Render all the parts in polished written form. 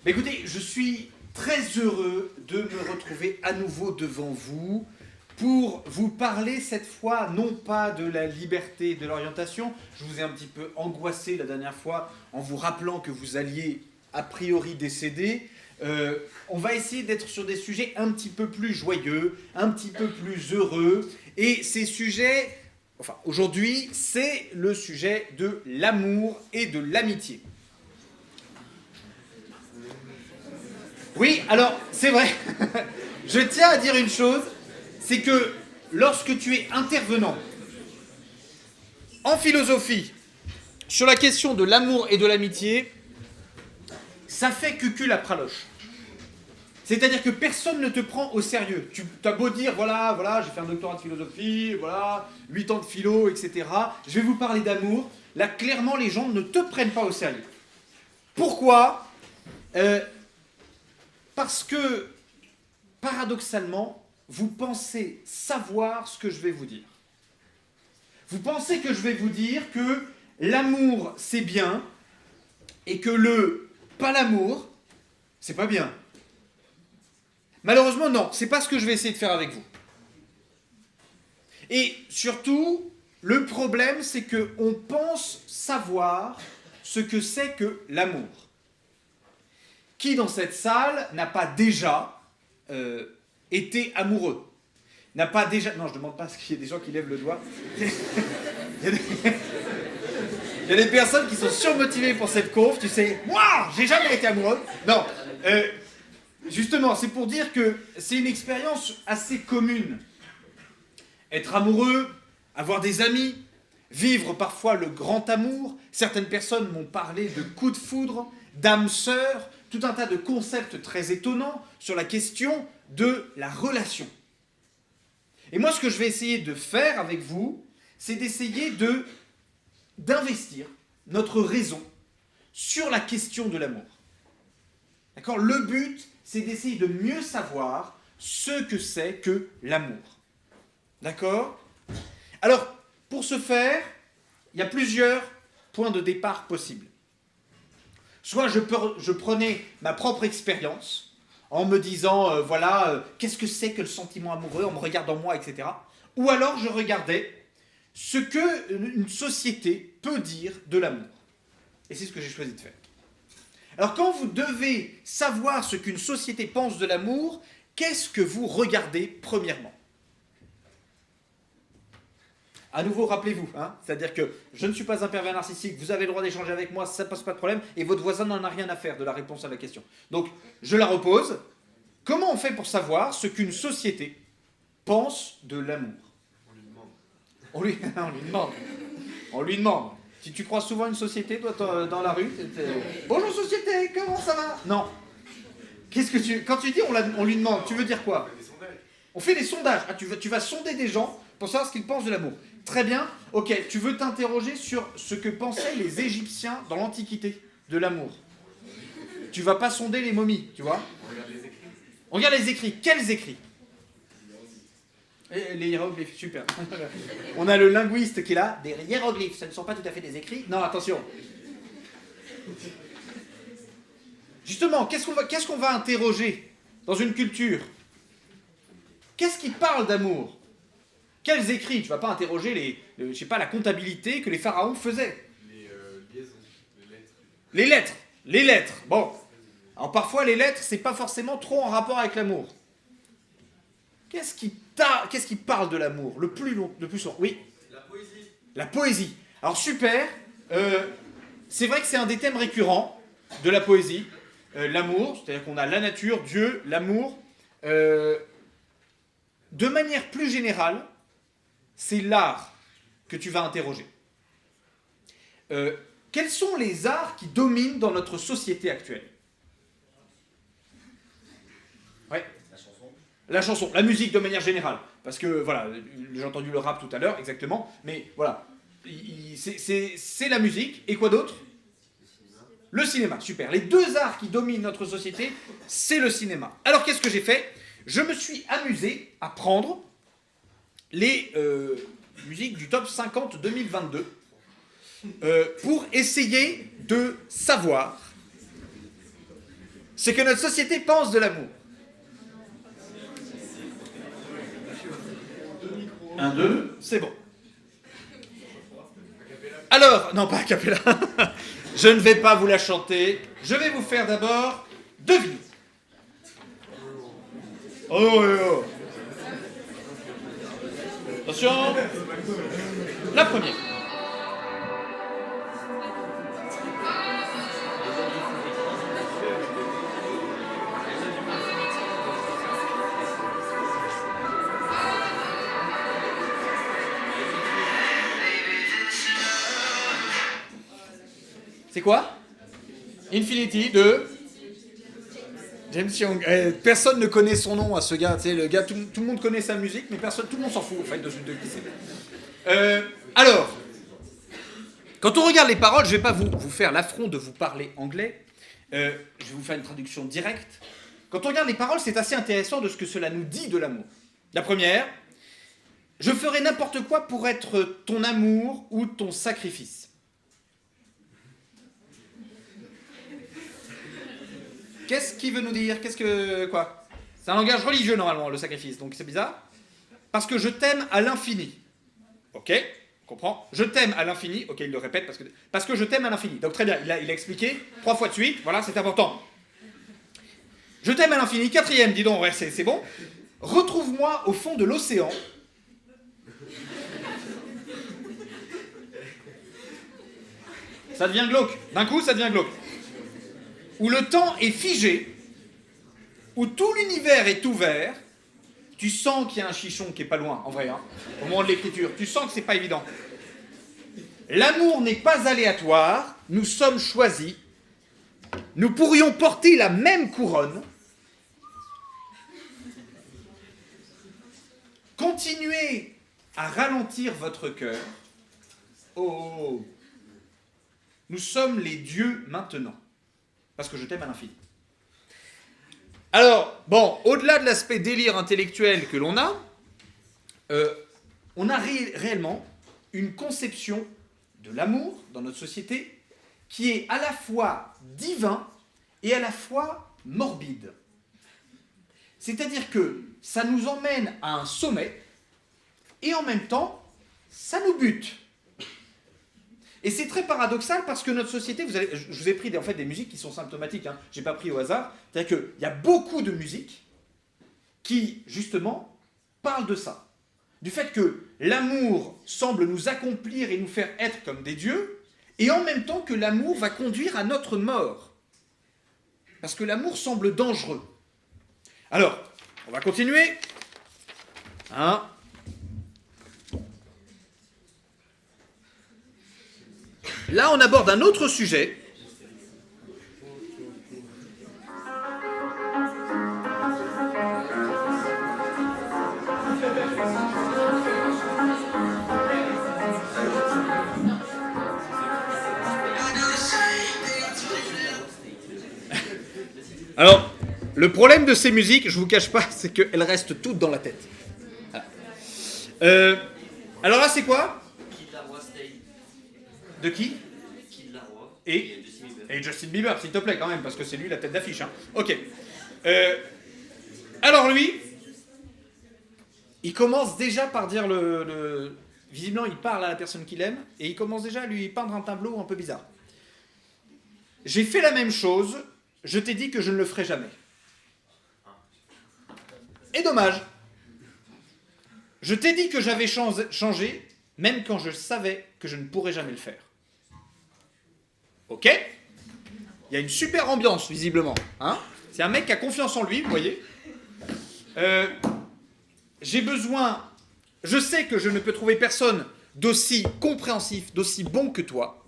Écoutez, je suis très heureux de me retrouver à nouveau devant vous pour vous parler cette fois non pas de la liberté et de l'orientation. Je vous ai un petit peu angoissé la dernière fois en vous rappelant que vous alliez a priori décéder. On va essayer d'être sur des sujets un petit peu plus joyeux, un petit peu plus heureux. Et ces sujets, enfin aujourd'hui, c'est le sujet de l'amour et de l'amitié. Oui, alors, c'est vrai. Je tiens à dire une chose, c'est que lorsque tu es intervenant en philosophie sur la question de l'amour et de l'amitié, ça fait cucul à praloche. C'est-à-dire que personne ne te prend au sérieux. Tu as beau dire, voilà, j'ai fait un doctorat de philosophie, voilà, 8 ans de philo, etc. Je vais vous parler d'amour. Là, clairement, les gens ne te prennent pas au sérieux. Pourquoi Parce que, paradoxalement, vous pensez savoir ce que je vais vous dire. Vous pensez que je vais vous dire que l'amour, c'est bien, et que le pas l'amour, c'est pas bien. Malheureusement, non, c'est pas ce que je vais essayer de faire avec vous. Et surtout, le problème, c'est qu'on pense savoir ce que c'est que l'amour. Qui dans cette salle n'a pas déjà été amoureux? N'a pas déjà... Non, je ne demande pas parce qu'il y a des gens qui lèvent le doigt. Il y a des personnes qui sont surmotivées pour cette conf, tu sais, moi, j'ai jamais été amoureux. Non, justement, c'est pour dire que c'est une expérience assez commune. Être amoureux, avoir des amis, vivre parfois le grand amour. Certaines personnes m'ont parlé de coup de foudre, d'âme sœur, tout un tas de concepts très étonnants sur la question de la relation. Et moi, ce que je vais essayer de faire avec vous, c'est d'essayer d'investir notre raison sur la question de l'amour. D'accord ? Le but, c'est d'essayer de mieux savoir ce que c'est que l'amour. D'accord ? Alors, pour ce faire, il y a plusieurs points de départ possibles. Soit je prenais ma propre expérience en me disant, qu'est-ce que c'est que le sentiment amoureux, en me regardant moi, etc. Ou alors je regardais ce qu'une société peut dire de l'amour. Et c'est ce que j'ai choisi de faire. Alors quand vous devez savoir ce qu'une société pense de l'amour, qu'est-ce que vous regardez premièrement ? À nouveau, rappelez-vous, c'est-à-dire que je ne suis pas un pervers narcissique, vous avez le droit d'échanger avec moi, ça ne pose pas de problème, et votre voisin n'en a rien à faire de la réponse à la question. Donc, je la repose. Comment on fait pour savoir ce qu'une société pense de l'amour ? On lui demande. On lui demande. Si tu croises souvent une société, toi, dans la rue, bonjour société, comment ça va ? Non. Quand tu dis on lui demande, tu veux dire quoi ? On fait des sondages. Tu vas sonder des gens pour savoir ce qu'ils pensent de l'amour. Très bien. Ok, tu veux t'interroger sur ce que pensaient les Égyptiens dans l'Antiquité de l'amour. Tu vas pas sonder les momies, tu vois ? On regarde les écrits. Quels écrits ? Les hiéroglyphes, super. On a le linguiste qui est là. Des hiéroglyphes, ce ne sont pas tout à fait des écrits. Non, attention. Justement, qu'est-ce qu'on va interroger dans une culture ? Qu'est-ce qui parle d'amour ? Quels écrits ? Tu ne vas pas interroger la comptabilité que les pharaons faisaient. Les liaisons, Les lettres. Bon. Alors parfois, les lettres, c'est pas forcément trop en rapport avec l'amour. Qu'est-ce qui parle de l'amour le plus souvent ? Oui. La poésie. La poésie. Alors super. C'est vrai que c'est un des thèmes récurrents de la poésie. L'amour, c'est-à-dire qu'on a la nature, Dieu, l'amour. De manière plus générale, c'est l'art que tu vas interroger. Quels sont les arts qui dominent dans notre société actuelle ? Ouais. La chanson, la musique de manière générale. Parce que, voilà, j'ai entendu le rap tout à l'heure, exactement. Mais voilà, c'est la musique. Et quoi d'autre ? Le cinéma, super. Les deux arts qui dominent notre société, c'est le cinéma. Alors, qu'est-ce que j'ai fait ? Je me suis amusé à prendre les musiques du top 50 2022 pour essayer de savoir c'est que notre société pense de l'amour. Un, deux, c'est bon. Alors, non pas a cappella, je ne vais pas vous la chanter, je vais vous faire d'abord deviner. Oh, oh, oh. Attention, la première. C'est quoi? Infinity de James Young. Personne ne connaît son nom à ce gars. Tu sais, le gars, tout le monde connaît sa musique, mais tout le monde s'en fout en fait de qui c'est. Alors, quand on regarde les paroles, je ne vais pas vous faire l'affront de vous parler anglais. Je vais vous faire une traduction directe. Quand on regarde les paroles, c'est assez intéressant de ce que cela nous dit de l'amour. La première, je ferai n'importe quoi pour être ton amour ou ton sacrifice. Qu'est-ce qu'il veut nous dire? Quoi? C'est un langage religieux normalement, le sacrifice, donc c'est bizarre. Parce que je t'aime à l'infini. Ok, on comprend. Je t'aime à l'infini. Ok, il le répète parce que je t'aime à l'infini. Donc très bien, il a expliqué 3 fois de suite. Voilà, c'est important. Je t'aime à l'infini. 4e, dis donc, ouais, c'est bon. Retrouve-moi au fond de l'océan. Ça devient glauque. D'un coup, ça devient glauque. Où le temps est figé, où tout l'univers est ouvert, tu sens qu'il y a un chichon qui est pas loin, en vrai, hein, au moment de l'écriture, tu sens que c'est pas évident. L'amour n'est pas aléatoire, nous sommes choisis, nous pourrions porter la même couronne, continuez à ralentir votre cœur, oh, nous sommes les dieux maintenant. Parce que je t'aime à l'infini. Alors, bon, au-delà de l'aspect délire intellectuel que l'on a, on a réellement une conception de l'amour dans notre société qui est à la fois divin et à la fois morbide. C'est-à-dire que ça nous emmène à un sommet et en même temps, ça nous bute. Et c'est très paradoxal parce que notre société, je vous ai pris des musiques qui sont symptomatiques, hein, je n'ai pas pris au hasard, c'est-à-dire qu'il y a beaucoup de musiques qui, justement, parlent de ça. Du fait que l'amour semble nous accomplir et nous faire être comme des dieux, et en même temps que l'amour va conduire à notre mort. Parce que l'amour semble dangereux. Alors, on va continuer. Hein? Là, on aborde un autre sujet. Alors, le problème de ces musiques, je ne vous cache pas, c'est qu'elles restent toutes dans la tête. Voilà. Alors là, c'est quoi? De qui? Et Justin Bieber, s'il te plaît, quand même, parce que c'est lui la tête d'affiche. Hein. Ok. Alors lui, il commence déjà par dire visiblement, il parle à la personne qu'il aime, et il commence déjà à lui peindre un tableau un peu bizarre. J'ai fait la même chose, je t'ai dit que je ne le ferai jamais. Et dommage. Je t'ai dit que j'avais changé, même quand je savais que je ne pourrais jamais le faire. Ok? Il y a une super ambiance, visiblement. Hein? C'est un mec qui a confiance en lui, vous voyez. J'ai besoin... Je sais que je ne peux trouver personne d'aussi compréhensif, d'aussi bon que toi.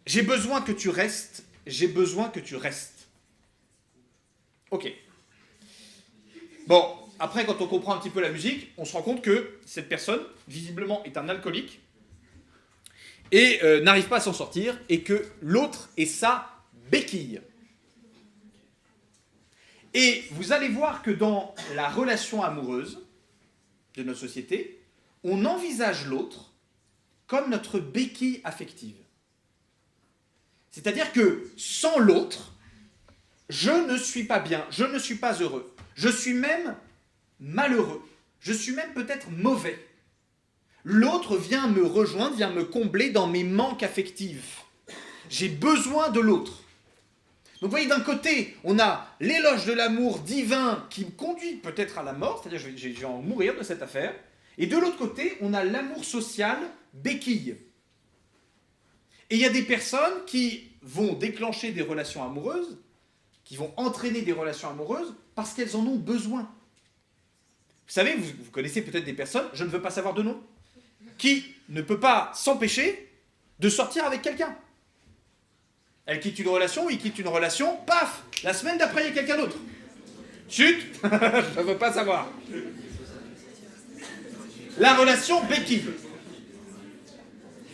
J'ai besoin que tu restes. J'ai besoin que tu restes. Ok. Bon, après, quand on comprend un petit peu la musique, on se rend compte que cette personne, visiblement, est un alcoolique et n'arrive pas à s'en sortir, et que l'autre est sa béquille. Et vous allez voir que dans la relation amoureuse de notre société, on envisage l'autre comme notre béquille affective. C'est-à-dire que sans l'autre, je ne suis pas bien, je ne suis pas heureux, je suis même malheureux, je suis même peut-être mauvais. L'autre vient me rejoindre, vient me combler dans mes manques affectifs. J'ai besoin de l'autre. Donc vous voyez, d'un côté, on a l'éloge de l'amour divin qui me conduit peut-être à la mort, c'est-à-dire je vais en mourir de cette affaire, et de l'autre côté, on a l'amour social béquille. Et il y a des personnes qui vont déclencher des relations amoureuses, qui vont entraîner des relations amoureuses parce qu'elles en ont besoin. Vous savez, vous connaissez peut-être des personnes, je ne veux pas savoir de nom, qui ne peut pas s'empêcher de sortir avec quelqu'un. Elle quitte une relation, il quitte une relation, paf, la semaine d'après, il y a quelqu'un d'autre. Chut, je ne veux pas savoir. La relation béquille.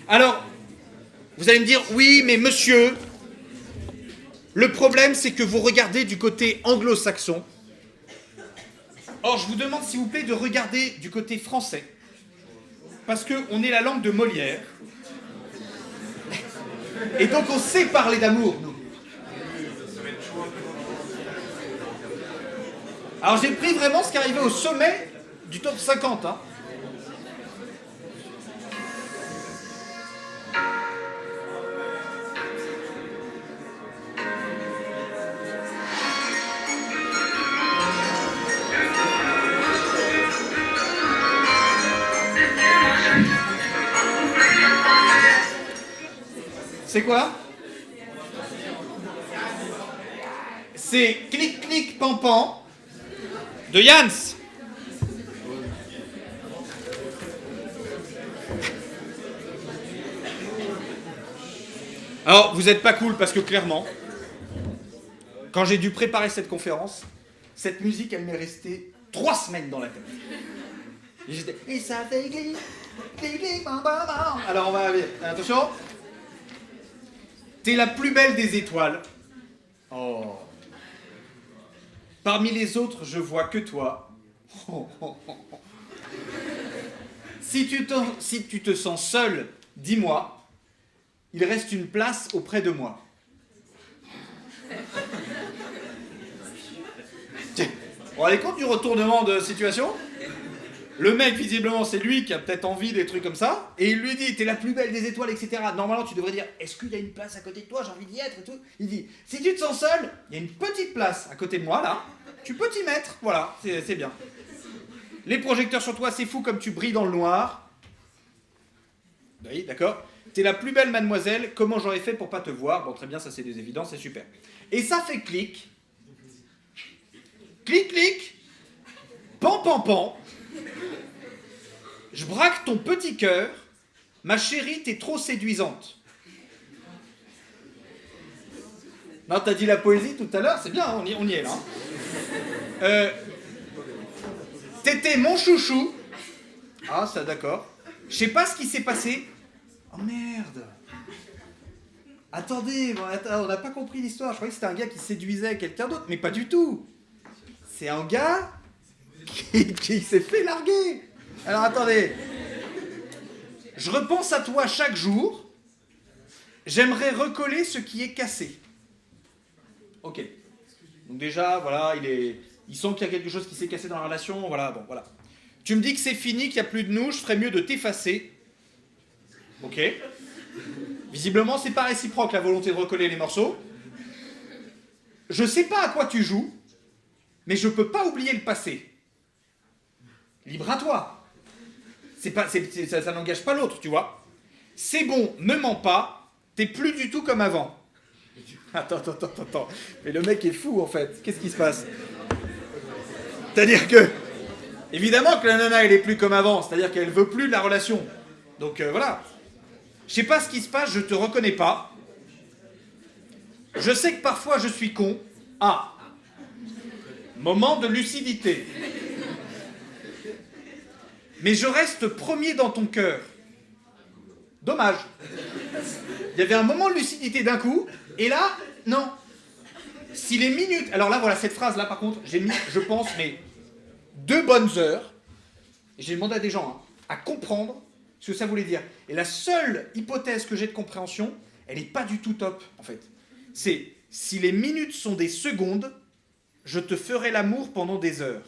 Alors, vous allez me dire, oui, mais monsieur, le problème, c'est que vous regardez du côté anglo-saxon. Or, je vous demande, s'il vous plaît, de regarder du côté français. Parce qu'on est la langue de Molière. Et donc, on sait parler d'amour, nous. Alors, j'ai pris vraiment ce qui arrivait au sommet du top 50, hein. C'est quoi? C'est Clic Clic Pan Pan de Jans. Alors, vous n'êtes pas cool parce que clairement, quand j'ai dû préparer cette conférence, cette musique, elle m'est restée 3 semaines dans la tête. Et j'étais... Et ça fait clic, clic, clic, pan, pan, pan. Alors, on va... Attention. T'es la plus belle des étoiles. Oh. Parmi les autres, je vois que toi. Oh, oh, oh, oh. Si tu te sens seul, dis-moi. Il reste une place auprès de moi. Vous vous rendez compte du retournement de situation? Le mec, visiblement, c'est lui qui a peut-être envie des trucs comme ça, et il lui dit, t'es la plus belle des étoiles, etc. Normalement, tu devrais dire, est-ce qu'il y a une place à côté de toi, j'ai envie d'y être et tout. Il dit, si tu te sens seul, il y a une petite place à côté de moi, là, tu peux t'y mettre, voilà, c'est bien. Les projecteurs sur toi, c'est fou comme tu brilles dans le noir. Oui, d'accord. T'es la plus belle mademoiselle, comment j'aurais fait pour pas te voir? Bon, très bien, ça c'est des évidences, c'est super. Et ça fait clic. Clic, clic. Pan, pan, pan. Je braque ton petit cœur. Ma chérie, t'es trop séduisante. Non, t'as dit la poésie tout à l'heure, c'est bien, on y est là. T'étais mon chouchou. Ah, ça d'accord. Je sais pas ce qui s'est passé. Oh merde. Attendez, on n'a pas compris l'histoire. Je croyais que c'était un gars qui séduisait quelqu'un d'autre, mais pas du tout. C'est un gars qui s'est fait larguer. Alors attendez. Je repense à toi chaque jour. J'aimerais recoller ce qui est cassé. Ok. Donc déjà, voilà, il sent qu'il y a quelque chose qui s'est cassé dans la relation. Voilà, bon, voilà. Tu me dis que c'est fini, qu'il n'y a plus de nous. Je ferais mieux de t'effacer. Ok. Visiblement, c'est pas réciproque la volonté de recoller les morceaux. Je sais pas à quoi tu joues, mais je peux pas oublier le passé. Libre à toi. Ça n'engage pas l'autre, tu vois. C'est bon, ne mens pas, t'es plus du tout comme avant. Attends. Mais le mec est fou en fait. Qu'est-ce qui se passe? C'est-à-dire que, évidemment que la nana elle est plus comme avant, c'est-à-dire qu'elle veut plus de la relation. Donc voilà. Je sais pas ce qui se passe, je te reconnais pas. Je sais que parfois je suis con. Ah. Moment de lucidité. Mais je reste premier dans ton cœur. Dommage. Il y avait un moment de lucidité d'un coup, et là, non. Si les minutes... Alors là, voilà, cette phrase-là, par contre, j'ai mis, je pense, mais 2 bonnes heures, et j'ai demandé à des gens à comprendre ce que ça voulait dire. Et la seule hypothèse que j'ai de compréhension, elle n'est pas du tout top, en fait. C'est si les minutes sont des secondes, je te ferai l'amour pendant des heures.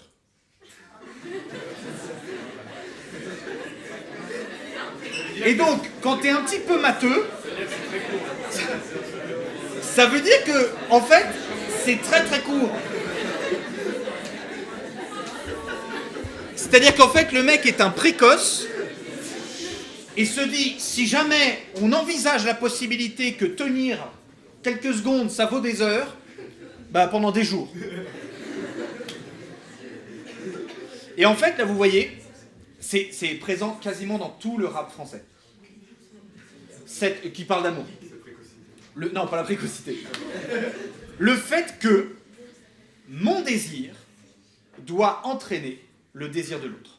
Et donc, quand t'es un petit peu matheux, ça veut dire que, en fait, c'est très très court. C'est-à-dire qu'en fait, le mec est un précoce et se dit, si jamais on envisage la possibilité que tenir quelques secondes, ça vaut des heures, bah pendant des jours. Et en fait, là, vous voyez, c'est présent quasiment dans tout le rap français. Qui parle d'amour. Non, pas la précocité. Le fait que mon désir doit entraîner le désir de l'autre.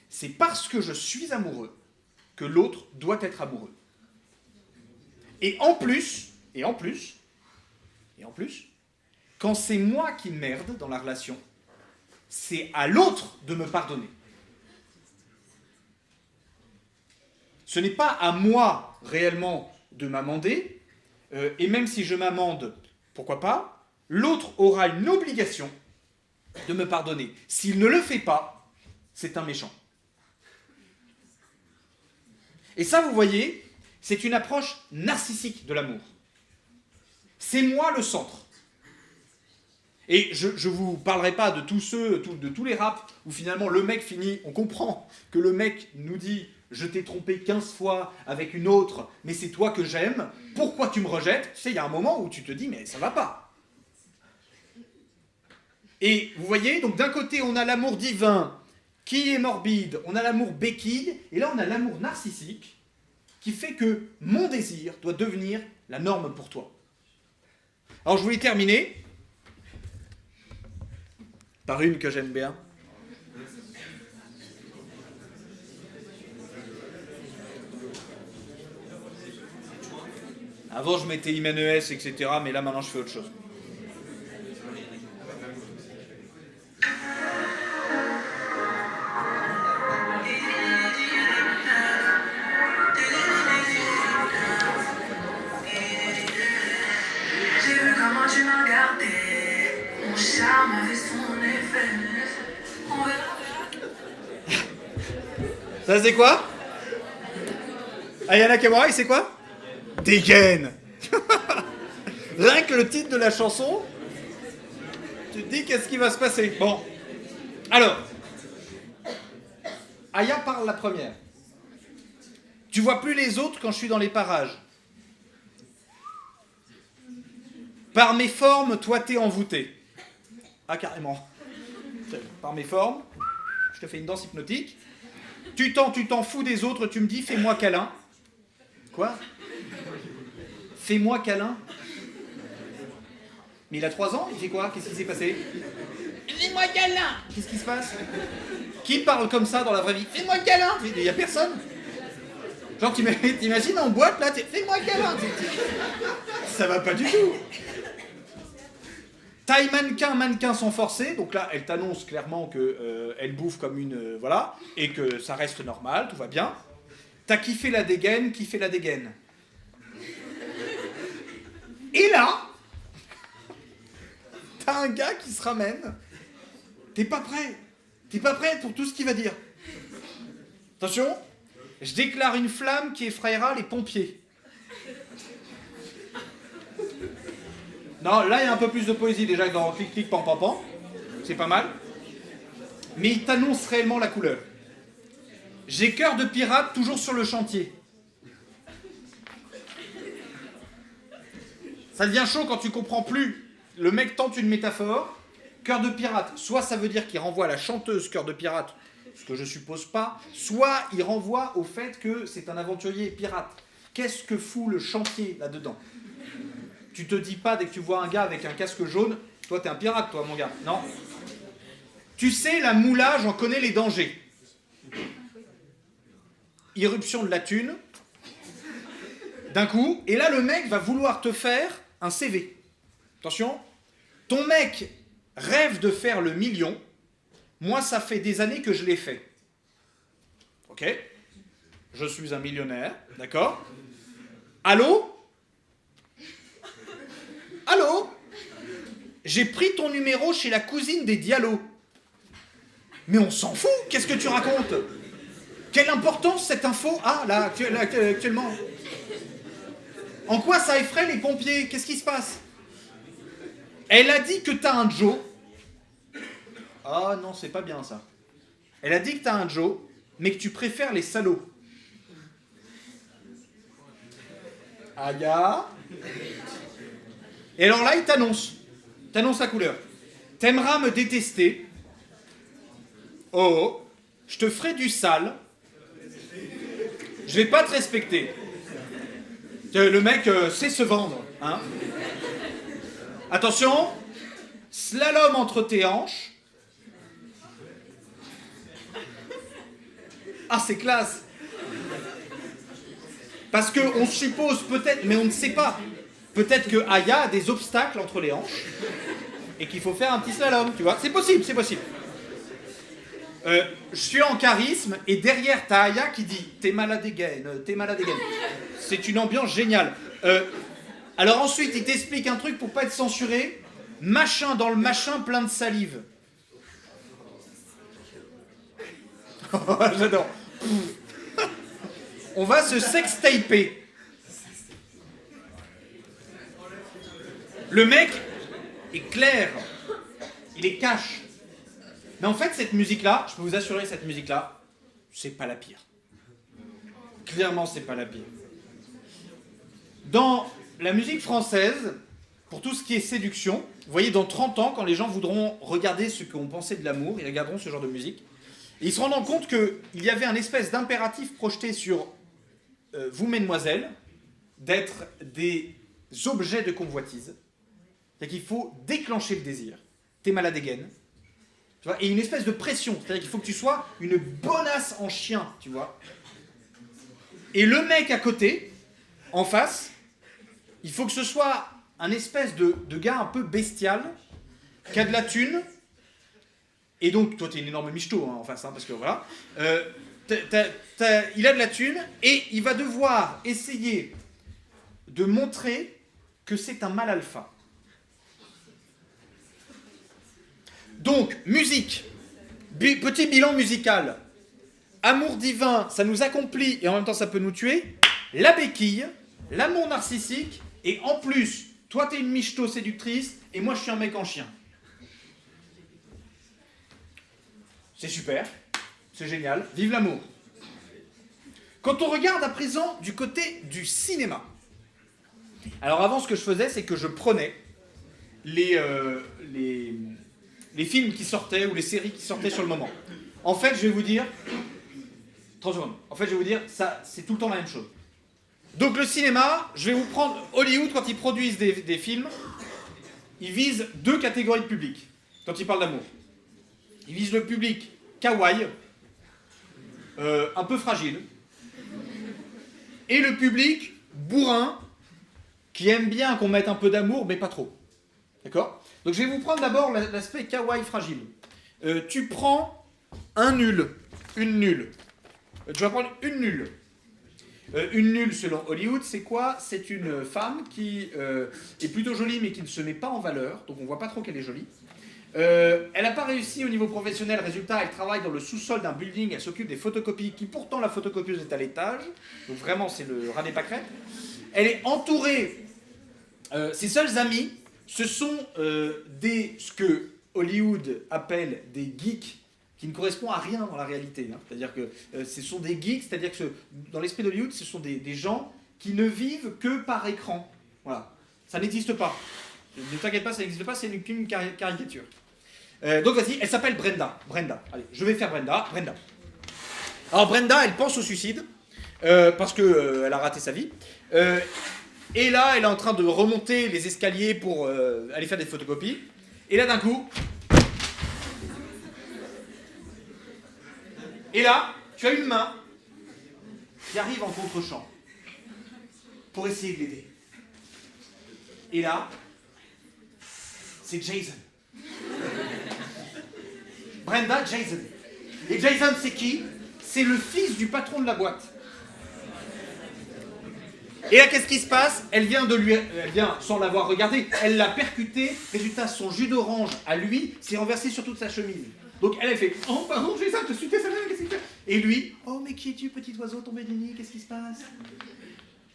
C'est parce que je suis amoureux que l'autre doit être amoureux. Et en plus, quand c'est moi qui merde dans la relation, c'est à l'autre de me pardonner. Ce n'est pas à moi réellement de m'amender, et même si je m'amende, pourquoi pas, l'autre aura une obligation de me pardonner. S'il ne le fait pas, c'est un méchant. Et ça, vous voyez, c'est une approche narcissique de l'amour. C'est moi le centre. Et je ne vous parlerai pas de de tous les raps où finalement le mec finit, on comprend que le mec nous dit « Je t'ai trompé 15 fois avec une autre, mais c'est toi que j'aime, pourquoi tu me rejettes ?» Tu sais, il y a un moment où tu te dis « Mais ça va pas !» Et vous voyez, donc d'un côté on a l'amour divin qui est morbide, on a l'amour béquille, et là on a l'amour narcissique qui fait que mon désir doit devenir la norme pour toi. Alors je voulais terminer par une que j'aime bien. Avant je mettais Imenes, etc., mais là maintenant je fais autre chose. Ça c'est quoi? Ayana Kamura, c'est quoi? Dégaine. Rien que le titre de la chanson, tu te dis qu'est-ce qui va se passer. Bon, alors, Aya parle la première. Tu vois plus les autres quand je suis dans les parages. Par mes formes, toi t'es envoûté. Ah carrément. Par mes formes, je te fais une danse hypnotique. Tu t'en fous des autres, tu me dis fais-moi câlin. Quoi? Fais-moi câlin? Mais il a 3 ans, il fait quoi? Qu'est-ce qui s'est passé? Fais-moi câlin! Qu'est-ce qui se passe? Qui parle comme ça dans la vraie vie? Fais-moi câlin! Il n'y a personne. Genre t'imagines en boîte là, fais-moi câlin! Ça va pas du tout. Taille mannequin sans forcer, donc là elle t'annonce clairement qu'elle bouffe comme une... voilà, et que ça reste normal, tout va bien. T'as kiffé la dégaine, Et là, t'as un gars qui se ramène, t'es pas prêt pour tout ce qu'il va dire. Attention, je déclare une flamme qui effrayera les pompiers. Non, là il y a un peu plus de poésie déjà que dans clic clic pan pan pan, c'est pas mal. Mais il t'annonce réellement la couleur. J'ai cœur de pirate toujours sur le chantier. Ça devient chaud quand tu comprends plus. Le mec tente une métaphore. Cœur de pirate, soit ça veut dire qu'il renvoie à la chanteuse Cœur de pirate, ce que je suppose pas, soit il renvoie au fait que c'est un aventurier pirate. Qu'est-ce que fout le chantier là-dedans? Tu te dis pas dès que tu vois un gars avec un casque jaune, toi t'es un pirate toi mon gars, non? Tu sais, la moula, j'en connais les dangers. Irruption de la thune, d'un coup, et là le mec va vouloir te faire un CV. Attention, ton mec rêve de faire le million, moi ça fait des années que je l'ai fait. Ok? Je suis un millionnaire, d'accord? Allô? Allô? J'ai pris ton numéro chez la cousine des Diallo. Mais on s'en fout, qu'est-ce que tu racontes? Quelle importance cette info a là actuellement? En quoi ça effraie les pompiers? Qu'est-ce qui se passe? Elle a dit que t'as un Joe. Ah non, c'est pas bien ça. Elle a dit que t'as un Joe, mais que tu préfères les salauds. Aya. Et alors là, il t'annonce la couleur. T'aimeras me détester. Oh, je te ferai du sale. Je vais pas te respecter. Le mec sait se vendre, hein. Attention, slalom entre tes hanches. Ah, c'est classe. Parce qu'on suppose peut-être, mais on ne sait pas. Peut-être que Aya a des obstacles entre les hanches et qu'il faut faire un petit slalom, tu vois. C'est possible, c'est possible. Je suis en charisme et derrière t'as Aya qui dit « T'es malade again, t'es malade again ». C'est une ambiance géniale. Alors ensuite, il t'explique un truc pour pas être censuré. Machin dans le machin plein de salive. J'adore. On va se sextaper. Le mec est clair. Il est cash. Mais en fait, cette musique-là, je peux vous assurer, cette musique-là, c'est pas la pire. Clairement, c'est pas la pire. Dans la musique française, pour tout ce qui est séduction, vous voyez, dans 30 ans, quand les gens voudront regarder ce qu'on pensait de l'amour, ils regarderont ce genre de musique, et ils se rendront compte qu'il y avait un espèce d'impératif projeté sur vous, mesdemoiselles, d'être des objets de convoitise. C'est-à-dire qu'il faut déclencher le désir. T'es malade again. Tu vois, et une espèce de pression. C'est-à-dire qu'il faut que tu sois une bonasse en chien, tu vois. Et le mec à côté, en face, il faut que ce soit un espèce de gars un peu bestial, qui a de la thune. Et donc, toi, t'es une énorme michto en face, parce que voilà. Il a de la thune et il va devoir essayer de montrer que c'est un mâle alpha. Donc, musique. Petit bilan musical. Amour divin, ça nous accomplit et en même temps ça peut nous tuer. La béquille, l'amour narcissique et en plus, toi t'es une michto séductrice et moi je suis un mec en chien. C'est super, c'est génial, vive l'amour. Quand on regarde à présent du côté du cinéma, alors avant ce que je faisais c'est que je prenais les films qui sortaient ou les séries qui sortaient sur le moment. En fait, je vais vous dire, 30 secondes. En fait, je vais vous dire, ça, c'est tout le temps la même chose. Donc le cinéma, je vais vous prendre Hollywood quand ils produisent des films, ils visent deux catégories de public quand ils parlent d'amour. Ils visent le public kawaii, un peu fragile, et le public bourrin qui aime bien qu'on mette un peu d'amour, mais pas trop. D'accord ? Donc je vais vous prendre d'abord l'aspect kawaii fragile. Tu prends un nul, une nulle. Tu vas prendre une nulle. Une nulle selon Hollywood, c'est quoi? C'est une femme qui est plutôt jolie mais qui ne se met pas en valeur, donc on voit pas trop qu'elle est jolie. Elle n'a pas réussi au niveau professionnel, résultat elle travaille dans le sous-sol d'un building, elle s'occupe des photocopies qui pourtant la photocopieuse est à l'étage, donc vraiment c'est le rat des pâquerettes. Elle est entourée, ses seuls amis, ce sont ce que Hollywood appelle des geeks qui ne correspondent à rien dans la réalité. C'est-à-dire que ce sont des geeks, c'est-à-dire que dans l'esprit d'Hollywood, ce sont des gens qui ne vivent que par écran. Voilà. Ça n'existe pas. Ne t'inquiète pas, ça n'existe pas, c'est une caricature. Donc vas-y, elle s'appelle Brenda. Brenda. Allez, je vais faire Brenda. Brenda. Alors Brenda, elle pense au suicide, parce qu'elle a raté sa vie. Et là, elle est en train de remonter les escaliers pour aller faire des photocopies. Et là, d'un coup... Et là, tu as une main qui arrive en contre-champ pour essayer de l'aider. Et là, c'est Jason. Brenda, Jason. Et Jason, c'est qui? C'est le fils du patron de la boîte. Et là, qu'est-ce qui se passe? Elle vient sans l'avoir regardé, elle l'a percuté. Résultat, son jus d'orange à lui s'est renversé sur toute sa chemise. Donc elle a fait « Oh, pardon, j'ai ça, je suis désolé, qu'est-ce qu'il fait ?» Et lui « Oh, mais qui es-tu, petit oiseau tombé du nid, qu'est-ce qui se passe ?»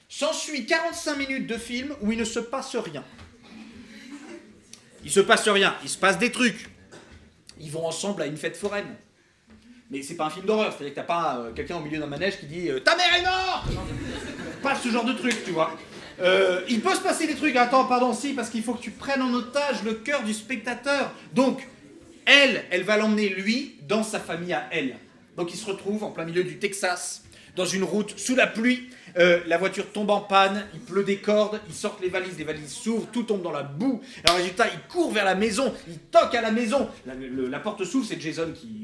S'ensuit 45 minutes de film où il ne se passe rien. Il se passe rien, il se passe des trucs. Ils vont ensemble à une fête foraine. Mais c'est pas un film d'horreur, c'est-à-dire que t'as pas quelqu'un au milieu d'un manège qui dit Ta mère est morte !» Pas ce genre de truc, tu vois. Il peut se passer des trucs, attends, pardon, si, parce qu'il faut que tu prennes en otage le cœur du spectateur. Donc, elle va l'emmener, lui, dans sa famille à elle. Donc il se retrouve en plein milieu du Texas, dans une route, sous la pluie. La voiture tombe en panne, il pleut des cordes, ils sortent les valises s'ouvrent, tout tombe dans la boue. Alors résultat, il court vers la maison, il toque à la maison. La porte s'ouvre, c'est Jason qui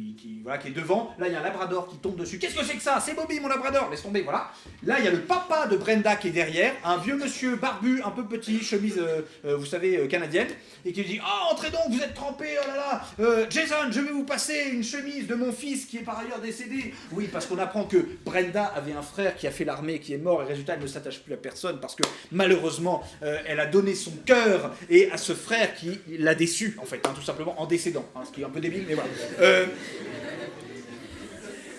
est devant. Là, il y a un labrador qui tombe dessus. Qu'est-ce que c'est que ça? C'est Bobby, mon labrador. Laisse tomber, voilà. Là, il y a le papa de Brenda qui est derrière, un vieux monsieur barbu, un peu petit, chemise, vous savez, canadienne, et qui lui dit « entrez donc, vous êtes trempés, oh là là. Jason, je vais vous passer une chemise de mon fils qui est par ailleurs décédé. » Oui, parce qu'on apprend que Brenda avait un frère qui a fait l'armée, qui est mort, et résultat, elle ne s'attache plus à personne, parce que malheureusement, elle a donné son cœur et à ce frère qui l'a déçu, en fait, tout simplement, en décédant. Ce qui est un peu débile, mais voilà.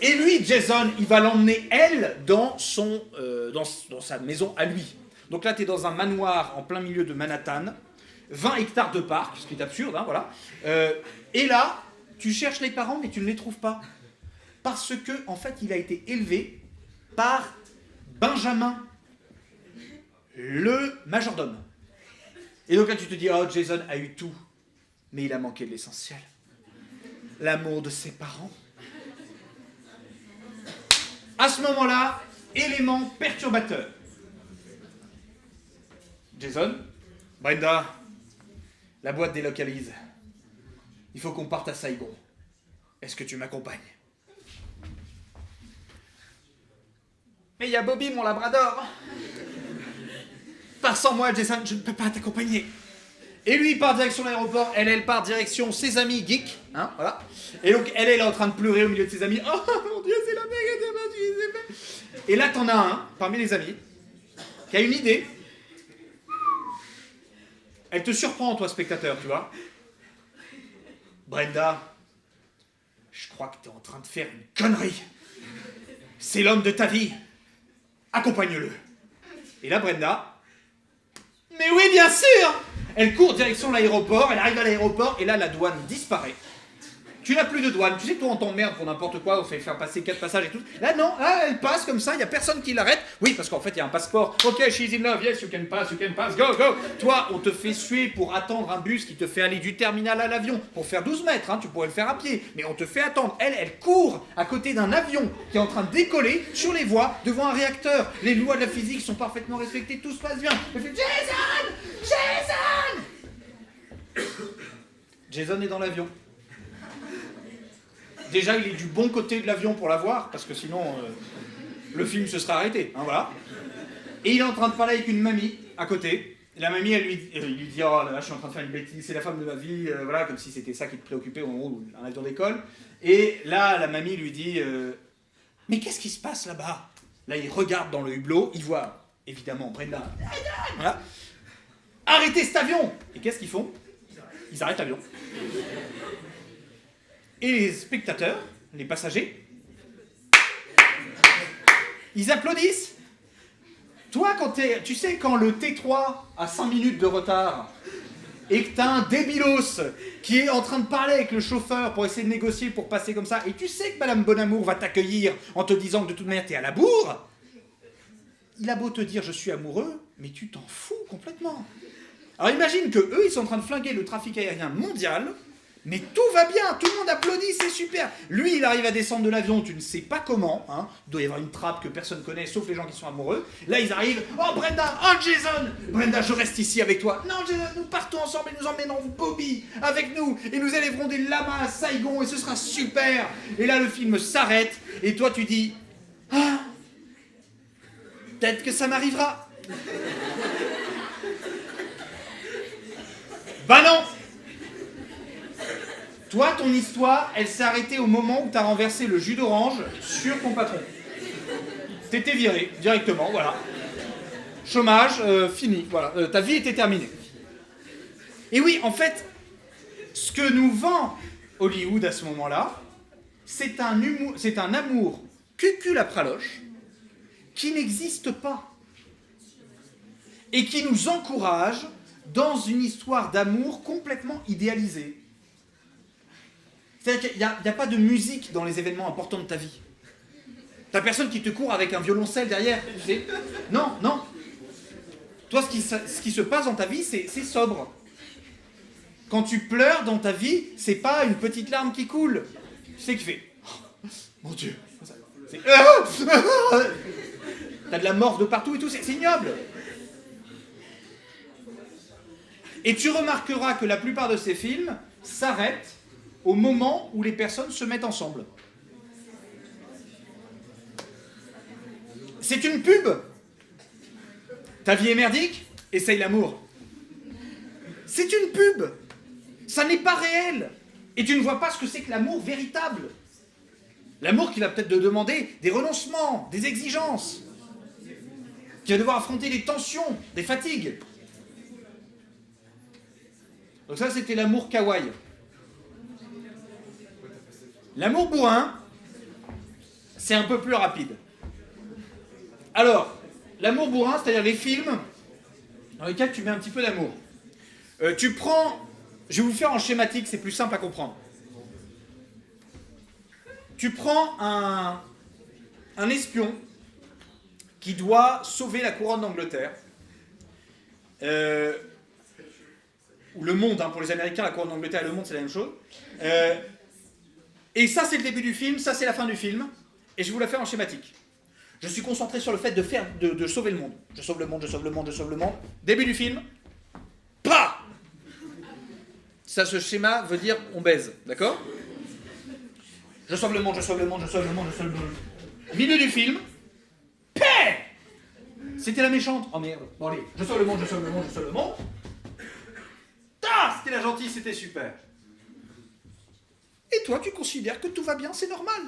Et lui, Jason, il va l'emmener, elle, dans sa maison à lui. Donc là, tu es dans un manoir en plein milieu de Manhattan, 20 hectares de parc, ce qui est absurde, hein, voilà. Et là, tu cherches les parents, mais tu ne les trouves pas. Parce que, en fait, il a été élevé par Benjamin, le majordome. Et donc là, tu te dis, oh, Jason a eu tout, mais il a manqué de l'essentiel. L'amour de ses parents. À ce moment-là, élément perturbateur. Jason, Brenda, la boîte délocalise. Il faut qu'on parte à Saigon. Est-ce que tu m'accompagnes? Mais il y a Bobby, mon labrador. Pars sans moi, Jason, je ne peux pas t'accompagner. Et lui, il part direction l'aéroport, elle part direction ses amis geeks, hein, voilà. Et donc, elle est en train de pleurer au milieu de ses amis. Oh mon Dieu, c'est la merde, et là, t'en as un, parmi les amis, qui a une idée. Elle te surprend, toi, spectateur, tu vois. Brenda, je crois que t'es en train de faire une connerie. C'est l'homme de ta vie. Accompagne-le. Et là, Brenda, mais oui, bien sûr! Elle court direction l'aéroport, elle arrive à l'aéroport, et là, la douane disparaît. Tu n'as plus de douane, tu sais que toi on t'emmerde pour n'importe quoi, on fait faire passer 4 passages et tout. Là non, là elle passe comme ça, il n'y a personne qui l'arrête. Oui, parce qu'en fait il y a un passeport. Ok, she's in love, yes, you can pass, go, go. Toi, on te fait suer pour attendre un bus qui te fait aller du terminal à l'avion. Pour faire 12 mètres, hein, tu pourrais le faire à pied. Mais on te fait attendre. Elle court à côté d'un avion qui est en train de décoller sur les voies devant un réacteur. Les lois de la physique sont parfaitement respectées, tout se passe bien. Elle fait Jason! Jason! Jason est dans l'avion. Déjà, il est du bon côté de l'avion pour la voir, parce que sinon, le film se serait arrêté. Hein, voilà. Et il est en train de parler avec une mamie à côté. Et la mamie, il lui dit « Oh là, je suis en train de faire une bêtise, c'est la femme de ma vie. » Voilà, comme si c'était ça qui te préoccupait au moment où un avion décolle. Et là, la mamie lui dit « Mais qu'est-ce qui se passe là-bas ?» Là, il regarde dans le hublot, il voit, évidemment, Brenda. Voilà. « Arrêtez cet avion !» Et qu'est-ce qu'ils font? Ils arrêtent l'avion. Et les spectateurs, les passagers, ils applaudissent. Toi, tu sais, quand le T3 a 5 minutes de retard et que t'as un débilos qui est en train de parler avec le chauffeur pour essayer de négocier pour passer comme ça, et tu sais que Madame Bonamour va t'accueillir en te disant que de toute manière t'es à la bourre, il a beau te dire je suis amoureux, mais tu t'en fous complètement. Alors imagine que eux, ils sont en train de flinguer le trafic aérien mondial. Mais tout va bien, tout le monde applaudit, c'est super. Lui, il arrive à descendre de l'avion, tu ne sais pas comment. Hein. Il doit y avoir une trappe que personne ne connaît, sauf les gens qui sont amoureux. Là, ils arrivent. Oh, Brenda, oh, Jason. Brenda, je reste ici avec toi. Non, Jason, nous partons ensemble et nous emmènerons Bobby avec nous. Et nous élèverons des lamas à Saigon et ce sera super. Et là, le film s'arrête. Et toi, tu dis, ah, peut-être que ça m'arrivera. Bah non. Toi, ton histoire, elle s'est arrêtée au moment où tu as renversé le jus d'orange sur ton patron. T'étais viré, directement, voilà. chômage, fini, voilà, ta vie était terminée. Et oui, en fait, ce que nous vend Hollywood à ce moment-là, c'est un amour cucul-à-praloche qui n'existe pas et qui nous encourage dans une histoire d'amour complètement idéalisée. C'est-à-dire qu'il n'y a pas de musique dans les événements importants de ta vie. T'as personne qui te court avec un violoncelle derrière. Tu sais. Non, non. Toi, ce qui se passe dans ta vie, c'est sobre. Quand tu pleures dans ta vie, c'est pas une petite larme qui coule. Tu sais qu'il fait oh, mon Dieu. T'as de la mort de partout et tout, c'est ignoble. Et tu remarqueras que la plupart de ces films s'arrêtent au moment où les personnes se mettent ensemble. C'est une pub. Ta vie est merdique? Essaye l'amour. C'est une pub. Ça n'est pas réel. Et tu ne vois pas ce que c'est que l'amour véritable. L'amour qui va peut-être te demander des renoncements, des exigences. Qui va devoir affronter des tensions, des fatigues. Donc ça, c'était l'amour kawaii. L'amour bourrin, c'est un peu plus rapide. Alors, l'amour bourrin, c'est-à-dire les films dans lesquels tu mets un petit peu d'amour. Tu prends... Je vais vous le faire en schématique, c'est plus simple à comprendre. Tu prends un espion qui doit sauver la couronne d'Angleterre. Ou le monde, hein, pour les Américains, la couronne d'Angleterre et le monde, c'est la même chose. Et ça, c'est le début du film, ça, c'est la fin du film. Et je vais vous la faire en schématique. Je suis concentré sur le fait de sauver le monde. Je sauve le monde, je sauve le monde, je sauve le monde. Début du film. Pah! Ça, ce schéma veut dire on baise, d'accord? Je sauve le monde, je sauve le monde, je sauve le monde, je sauve le monde. Milieu du film. Paix! C'était la méchante. Oh merde. Bon allez, je sauve le monde, je sauve le monde, je sauve le monde. Ah, c'était la gentille, c'était super. Et toi, tu considères que tout va bien, c'est normal.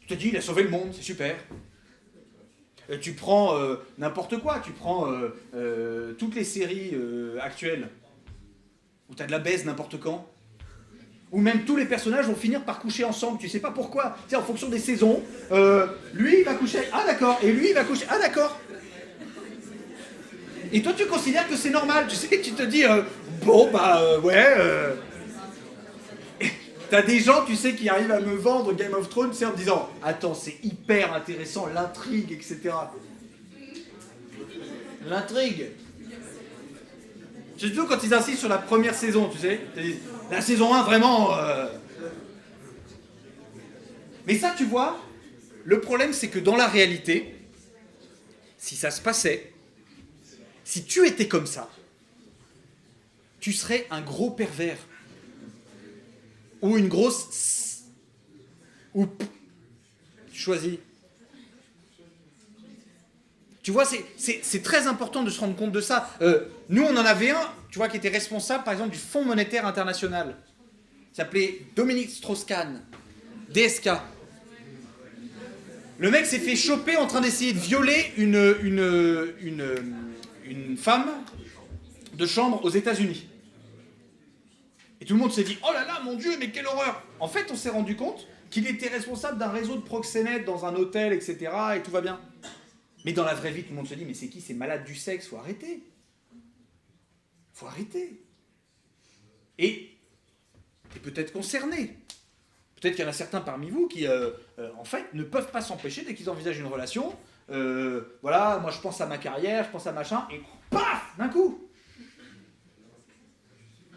Tu te dis, il a sauvé le monde, c'est super. Et tu prends n'importe quoi, tu prends toutes les séries actuelles, où tu as de la baise n'importe quand, où même tous les personnages vont finir par coucher ensemble, tu sais pas pourquoi. Tu sais, en fonction des saisons, lui, il va coucher, ah d'accord, et lui, il va coucher, ah d'accord. Et toi, tu considères que c'est normal, tu sais, tu te dis, bon, bah, ouais... T'as des gens, tu sais, qui arrivent à me vendre Game of Thrones, tu sais, en me disant « Attends, c'est hyper intéressant, l'intrigue, etc. » L'intrigue. Surtout quand ils insistent sur la première saison, tu sais. La saison 1, vraiment... Mais ça, tu vois, le problème, c'est que dans la réalité, si ça se passait, si tu étais comme ça, tu serais un gros pervers. Ou une grosse... Ou... Tu choisis. Tu vois, c'est très important de se rendre compte de ça. Nous, on en avait un, tu vois, qui était responsable, par exemple, du Fonds monétaire international. Il s'appelait Dominique Strauss-Kahn, DSK. Le mec s'est fait choper en train d'essayer de violer une femme de chambre aux États-Unis. Et tout le monde s'est dit « Oh là là, mon Dieu, mais quelle horreur !» En fait, on s'est rendu compte qu'il était responsable d'un réseau de proxénètes dans un hôtel, etc. Et tout va bien. Mais dans la vraie vie, tout le monde se dit « Mais c'est qui ces malades du sexe? Faut arrêter. Faut arrêter. » Et peut-être concernés. Peut-être qu'il y en a certains parmi vous qui, en fait, ne peuvent pas s'empêcher, dès qu'ils envisagent une relation, voilà, moi je pense à ma carrière, je pense à machin, et paf, d'un coup.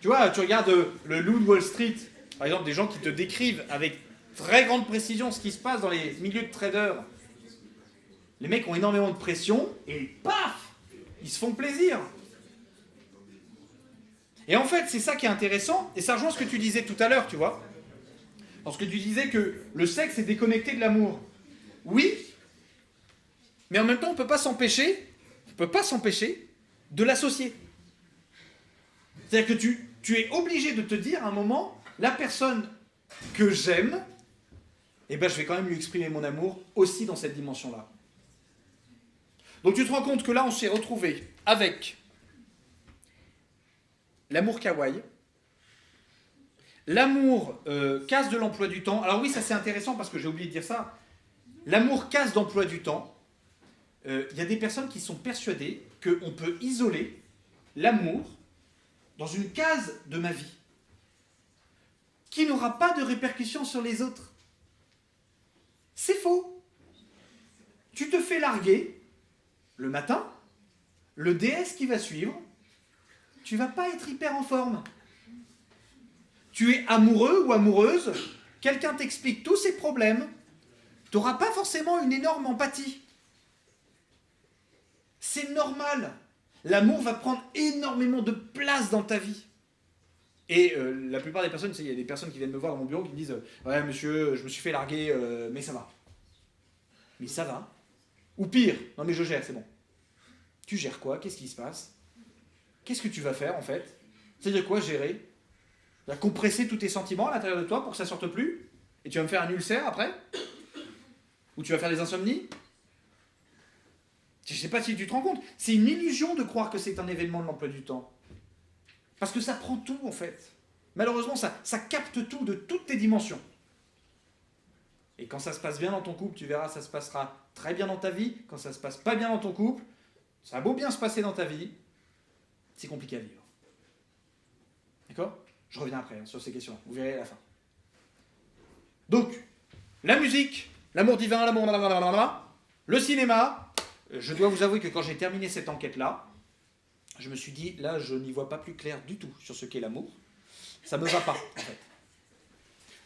Tu vois, tu regardes le Loup de Wall Street, par exemple, des gens qui te décrivent avec très grande précision ce qui se passe dans les milieux de traders. Les mecs ont énormément de pression, et paf, ils se font plaisir. Et en fait, c'est ça qui est intéressant, et ça rejoint ce que tu disais tout à l'heure, tu vois. Parce que tu disais que le sexe est déconnecté de l'amour. Oui, mais en même temps, on ne peut pas s'empêcher de l'associer. C'est-à-dire que tu es obligé de te dire à un moment, la personne que j'aime, eh ben, je vais quand même lui exprimer mon amour aussi dans cette dimension-là. Donc tu te rends compte que là, on s'est retrouvé avec l'amour kawaii, l'amour casse de l'emploi du temps. Alors oui, ça c'est intéressant parce que j'ai oublié de dire ça. L'amour casse d'emploi du temps. Il y a des personnes qui sont persuadées qu'on peut isoler l'amour dans une case de ma vie qui n'aura pas de répercussions sur les autres. C'est faux. Tu te fais larguer le matin, le DS qui va suivre, tu vas pas être hyper en forme. Tu es amoureux ou amoureuse, quelqu'un t'explique tous ses problèmes, tu n'auras pas forcément une énorme empathie. C'est normal. L'amour va prendre énormément de place dans ta vie. Et la plupart des personnes, il y a des personnes qui viennent me voir dans mon bureau qui me disent « Ouais, monsieur, je me suis fait larguer, mais ça va. » Mais ça va. Ou pire, « Non, mais je gère, c'est bon. » Tu gères quoi? Qu'est-ce qui se passe? Qu'est-ce que tu vas faire, en fait? C'est-à-dire quoi, gérer? Tu vas compresser tous tes sentiments à l'intérieur de toi pour que ça sorte plus? Et tu vas me faire un ulcère après? Ou tu vas faire des insomnies? Je ne sais pas si tu te rends compte. C'est une illusion de croire que c'est un événement de l'emploi du temps. Parce que ça prend tout, en fait. Malheureusement, ça capte tout de toutes tes dimensions. Et quand ça se passe bien dans ton couple, tu verras, ça se passera très bien dans ta vie. Quand ça se passe pas bien dans ton couple, ça a beau bien se passer dans ta vie, c'est compliqué à vivre. D'accord? Je reviens après sur ces questions. Vous verrez à la fin. Donc, la musique, l'amour divin, l'amour... Le cinéma, je dois vous avouer que quand j'ai terminé cette enquête-là, je me suis dit, là, je n'y vois pas plus clair du tout sur ce qu'est l'amour. Ça ne me va pas, en fait.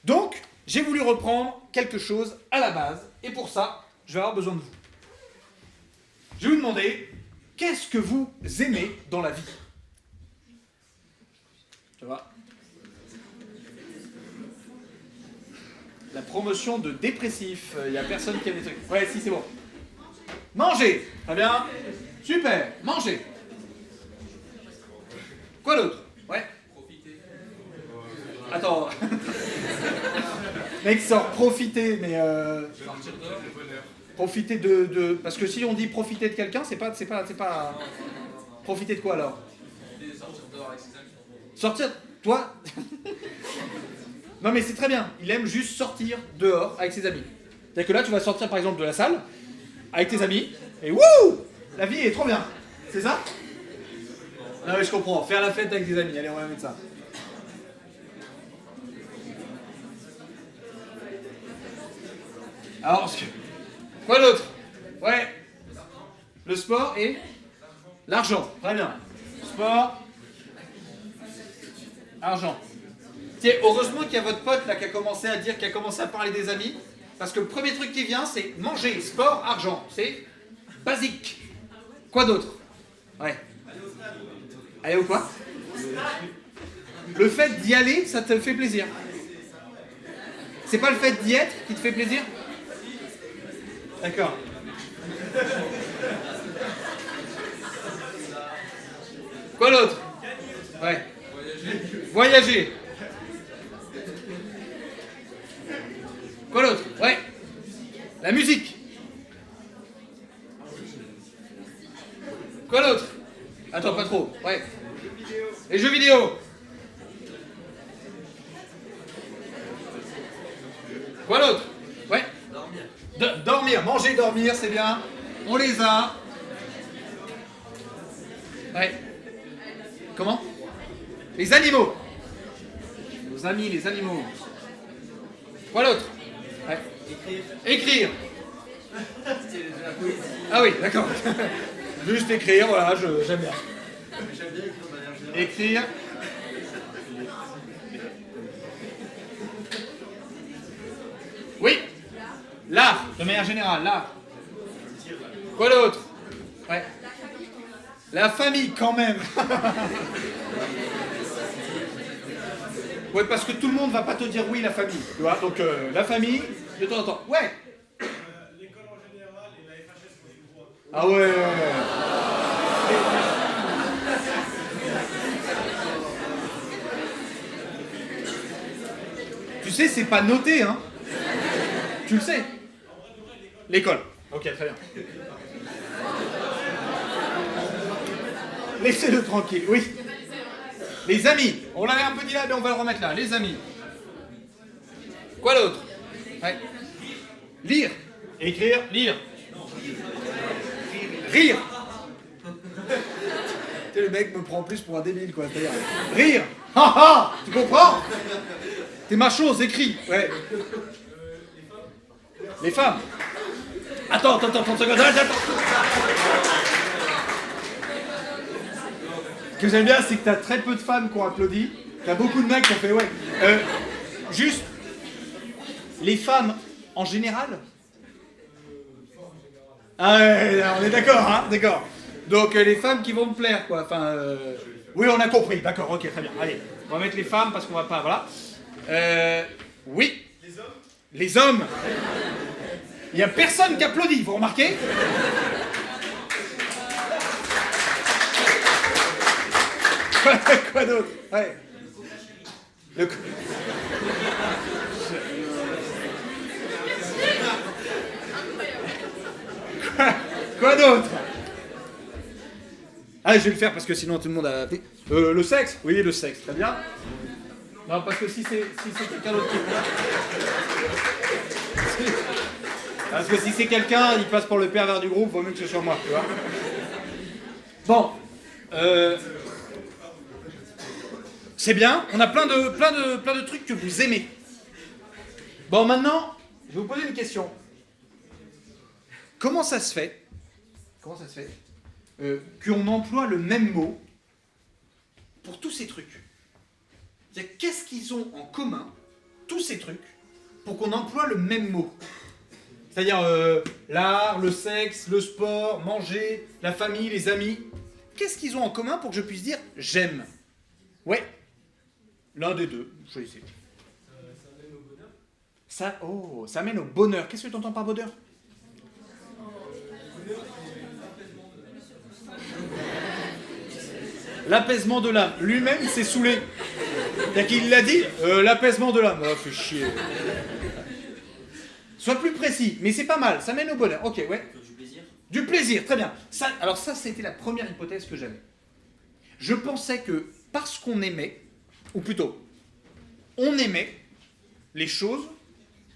Donc, j'ai voulu reprendre quelque chose à la base, et pour ça, je vais avoir besoin de vous. Je vais vous demander, qu'est-ce que vous aimez dans la vie? Ça va? La promotion de dépressif, il n'y a personne qui a des trucs. Ouais, si, c'est bon. Manger, très bien. Super, manger. Quoi d'autre? Ouais. Attends. Mec sort profiter, mais profiter de... Parce que si on dit profiter de quelqu'un, c'est pas... Profiter de quoi alors? Sortir... Toi? Non mais c'est très bien. Il aime juste sortir dehors avec ses amis. C'est-à-dire que là, tu vas sortir par exemple de la salle, avec tes amis, et wouh! La vie est trop bien. C'est ça? Non mais je comprends. Faire la fête avec tes amis. Allez, on va mettre ça. Alors, quoi d'autre? Ouais. Le sport et l'argent. Très bien. Sport, argent. Tiens, heureusement qu'il y a votre pote là qui a commencé à dire, qui a commencé à parler des amis. Parce que le premier truc qui vient, c'est manger, sport, argent. C'est basique. Quoi d'autre? Ouais. Aller au quoi? Le fait d'y aller, ça te fait plaisir. C'est pas le fait d'y être qui te fait plaisir? D'accord. Quoi d'autre? Ouais. Voyager. Quoi d'autre? Ouais. La musique. Quoi d'autre? Attends, pas trop. Ouais. Les jeux vidéo. Quoi d'autre? Ouais. Dormir. Manger, dormir, c'est bien. On les a. Ouais. Comment? Les animaux. Nos amis, les animaux. Quoi d'autre? Ouais. Écrire. Ah oui, d'accord. Juste écrire, voilà, j'aime bien. Écrire. Oui. L'art, de manière générale, l'art. Quoi d'autre? Ouais. La famille, quand même. Ouais, parce que tout le monde va pas te dire oui, la famille. Tu vois, donc la famille, de temps en temps. Ouais. L'école en général et la FHS pour les droits. Ah ouais. Tu sais, c'est pas noté, hein. Tu le sais. L'école. Ok, très bien. Laissez-le tranquille, oui. Les amis. On l'avait un peu dit là, mais on va le remettre là. Les amis. Quoi d'autre? Ouais. Lire. Écrire, lire. Rire. Tu sais, le mec me prend en plus pour un débile, quoi. C'est-à-dire, rire. Ha ha. Tu comprends? T'es macho, écrit. Ouais. Les femmes. Attends, 30 secondes. Attends. Ce que j'aime bien, c'est que t'as très peu de femmes qui ont applaudi. T'as beaucoup de mecs qui ont fait ouais. Juste, les femmes en général. Ah ouais, on est d'accord, hein, d'accord. Donc les femmes qui vont me plaire, quoi. Enfin, oui, on a compris. D'accord, ok, très bien. Allez, on va mettre les femmes parce qu'on va pas, voilà. Oui. Les hommes? Les hommes. Il n'y a personne qui applaudit, vous remarquez? Quoi d'autre? Ouais. Le... Quoi d'autre? Ah, je vais le faire parce que sinon tout le monde a... le sexe? Oui, le sexe, très bien. Non, parce que si c'est quelqu'un d'autre qui... Parce que si c'est quelqu'un, il passe pour le pervers du groupe, vaut mieux que ce soit moi, tu vois. Bon. C'est bien, on a plein de trucs que vous aimez. Bon, maintenant, je vais vous poser une question. Comment ça se fait qu'on emploie le même mot pour tous ces trucs? Qu'est-ce qu'ils ont en commun, tous ces trucs, pour qu'on emploie le même mot? C'est-à-dire l'art, le sexe, le sport, manger, la famille, les amis. Qu'est-ce qu'ils ont en commun pour que je puisse dire j'aime? Ouais. L'un des deux, choisissez. Ça mène au bonheur. Ça mène au bonheur. Qu'est-ce que tu entends par bonheur? L'apaisement de l'âme. Lui-même, il s'est saoulé. C'est-à-dire qu'il l'a dit, l'apaisement de l'âme. Oh, fait chier. Sois plus précis, mais c'est pas mal. Ça mène au bonheur. Ok, ouais. Du plaisir. Du plaisir, très bien. Alors ça, c'était la première hypothèse que j'avais. Je pensais que parce qu'on aimait, ou plutôt, on aimait les choses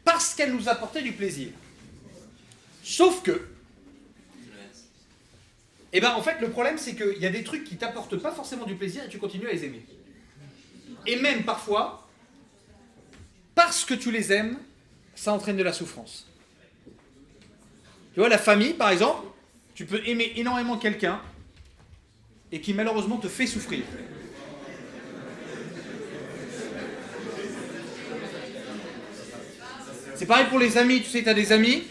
parce qu'elles nous apportaient du plaisir. Sauf que, eh ben en fait, le problème, c'est qu'il y a des trucs qui t'apportent pas forcément du plaisir et tu continues à les aimer. Et même parfois, parce que tu les aimes, ça entraîne de la souffrance. Tu vois, la famille, par exemple, tu peux aimer énormément quelqu'un et qui malheureusement te fait souffrir. C'est pareil pour les amis, tu sais, tu as des amis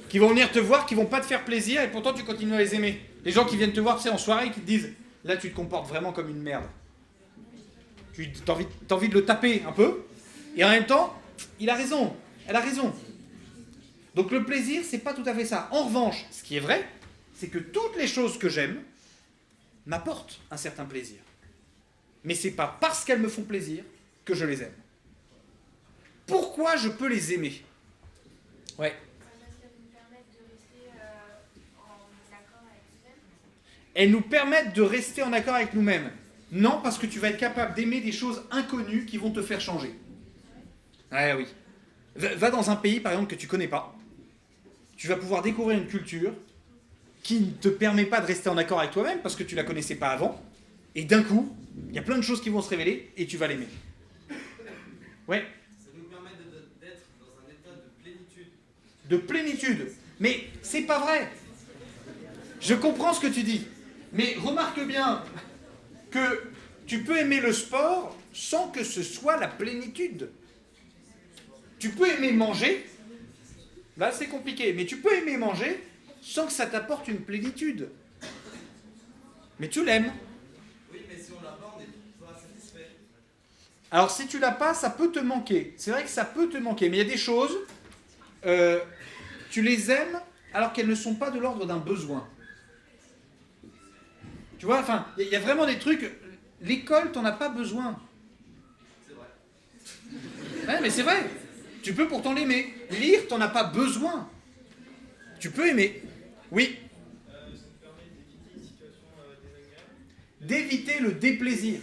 qui vont venir te voir, qui vont pas te faire plaisir et pourtant tu continues à les aimer. Les gens qui viennent te voir, tu sais, en soirée, qui te disent « Là, tu te comportes vraiment comme une merde. » T'as envie de le taper un peu et en même temps, il a raison, elle a raison. Donc le plaisir, c'est pas tout à fait ça. En revanche, ce qui est vrai, c'est que toutes les choses que j'aime m'apportent un certain plaisir. Mais c'est pas parce qu'elles me font plaisir que je les aime. Pourquoi je peux les aimer? Ouais. Parce qu'elles nous permettent de rester en accord avec nous-mêmes. Elles nous permettent de rester en accord avec nous-mêmes. Non, parce que tu vas être capable d'aimer des choses inconnues qui vont te faire changer. Ouais, oui. Va dans un pays, par exemple, que tu connais pas. Tu vas pouvoir découvrir une culture qui ne te permet pas de rester en accord avec toi-même parce que tu la connaissais pas avant. Et d'un coup, il y a plein de choses qui vont se révéler et tu vas l'aimer. Ouais. Ça nous permet d'être dans un état de plénitude. De plénitude. Mais c'est pas vrai. Je comprends ce que tu dis. Mais remarque bien que tu peux aimer le sport sans que ce soit la plénitude. Tu peux aimer manger, là c'est compliqué, mais tu peux aimer manger sans que ça t'apporte une plénitude. Mais tu l'aimes. Oui, mais si on l'a pas, on est pas satisfait. Alors si tu l'as pas, ça peut te manquer. C'est vrai que ça peut te manquer, mais il y a des choses, tu les aimes alors qu'elles ne sont pas de l'ordre d'un besoin. Tu vois, enfin, il y a vraiment des trucs, l'école, t'en as pas besoin. C'est vrai. Ouais, mais c'est vrai. Tu peux pourtant l'aimer. Lire, t'en as pas besoin. Tu peux aimer. Oui. Ça nous permet d'éviter une situation désagréable. d'éviter le déplaisir.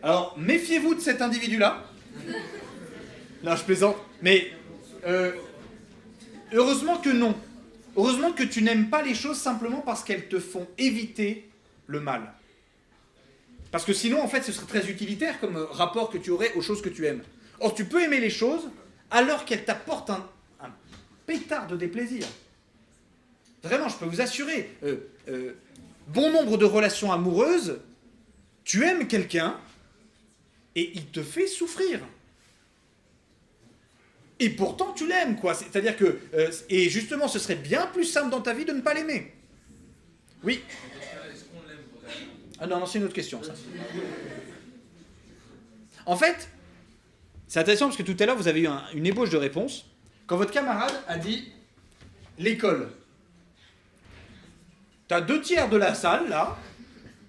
Alors, méfiez-vous de cet individu-là. Non, je plaisante. Mais heureusement que non. Heureusement que tu n'aimes pas les choses simplement parce qu'elles te font éviter le mal. Parce que sinon, en fait, ce serait très utilitaire comme rapport que tu aurais aux choses que tu aimes. Or, tu peux aimer les choses alors qu'elles t'apportent un pétard de déplaisir. Vraiment, je peux vous assurer, bon nombre de relations amoureuses, tu aimes quelqu'un et il te fait souffrir. Et pourtant, tu l'aimes, quoi. C'est-à-dire que... et justement, ce serait bien plus simple dans ta vie de ne pas l'aimer. Oui. Est-ce qu'on l'aime vraiment? Ah non, c'est une autre question, ça. En fait, c'est intéressant parce que tout à l'heure, vous avez eu une ébauche de réponse. Quand votre camarade a dit « l'école », t'as 2/3 de la salle, là,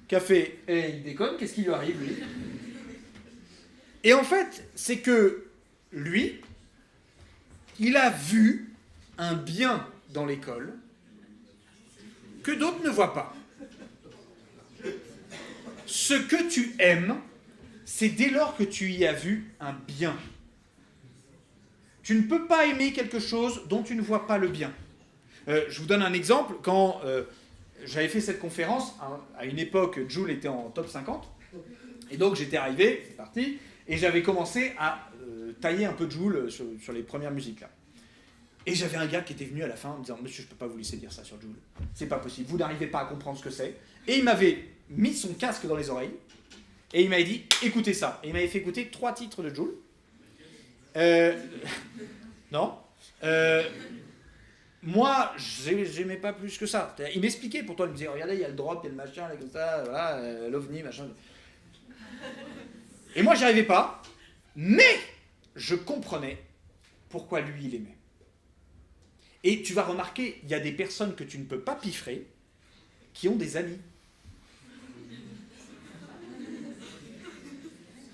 qui a fait « il déconne, qu'est-ce qui lui arrive, lui ?» Et en fait, c'est que lui, il a vu un bien dans l'école que d'autres ne voient pas. Ce que tu aimes, c'est dès lors que tu y as vu un bien. Tu ne peux pas aimer quelque chose dont tu ne vois pas le bien. Je vous donne un exemple. Quand j'avais fait cette conférence, à une époque, Joule était en top 50. Et donc j'étais arrivé, c'est parti, et j'avais commencé à tailler un peu de Joule sur les premières musiques là. Et j'avais un gars qui était venu à la fin en me disant « Monsieur, je ne peux pas vous laisser dire ça sur Joule. C'est pas possible, vous n'arrivez pas à comprendre ce que c'est. » Et il m'avait mis son casque dans les oreilles, et il m'avait dit « Écoutez ça. » Et il m'avait fait écouter 3 titres de Joule. Non. Moi, j'aimais pas plus que ça. Il m'expliquait, pourtant il me disait « Regardez, il y a le drop, il y a le machin, là, comme ça, voilà, l'ovni, machin. » Et moi, j'y arrivais pas, mais je comprenais pourquoi lui, il aimait. Et tu vas remarquer, il y a des personnes que tu ne peux pas piffrer qui ont des amis.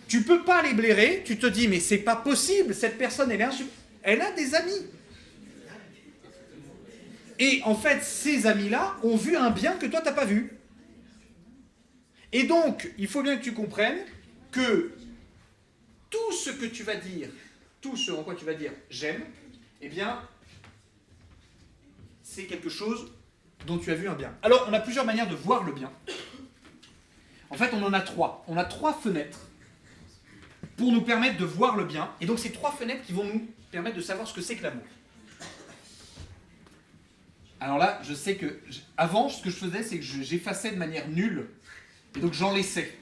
Tu peux pas les blairer, tu te dis, mais c'est pas possible, cette personne, elle a des amis. Et en fait, ces amis-là ont vu un bien que toi, t'as pas vu. Et donc, il faut bien que tu comprennes que tout ce que tu vas dire, tout ce en quoi tu vas dire « j'aime », eh bien, c'est quelque chose dont tu as vu un bien. Alors, on a plusieurs manières de voir le bien. En fait, on en a 3. On a 3 fenêtres pour nous permettre de voir le bien. Et donc, c'est 3 fenêtres qui vont nous permettre de savoir ce que c'est que l'amour. Alors là, je sais que... Avant, ce que je faisais, c'est que j'effaçais de manière nulle. Et donc, j'en laissais.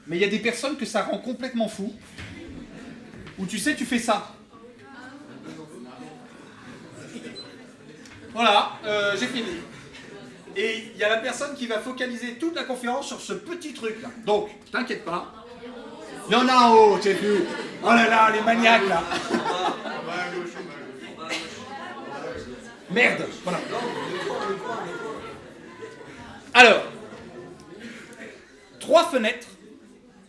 Mais il y a des personnes que ça rend complètement fou. Où tu sais, tu fais ça. Voilà, j'ai fini. Et il y a la personne qui va focaliser toute la conférence sur ce petit truc-là. Donc, t'inquiète pas. Il y en a en haut, j'ai vu. Oh là là, les maniaques, là. Merde, voilà. Alors, 3 fenêtres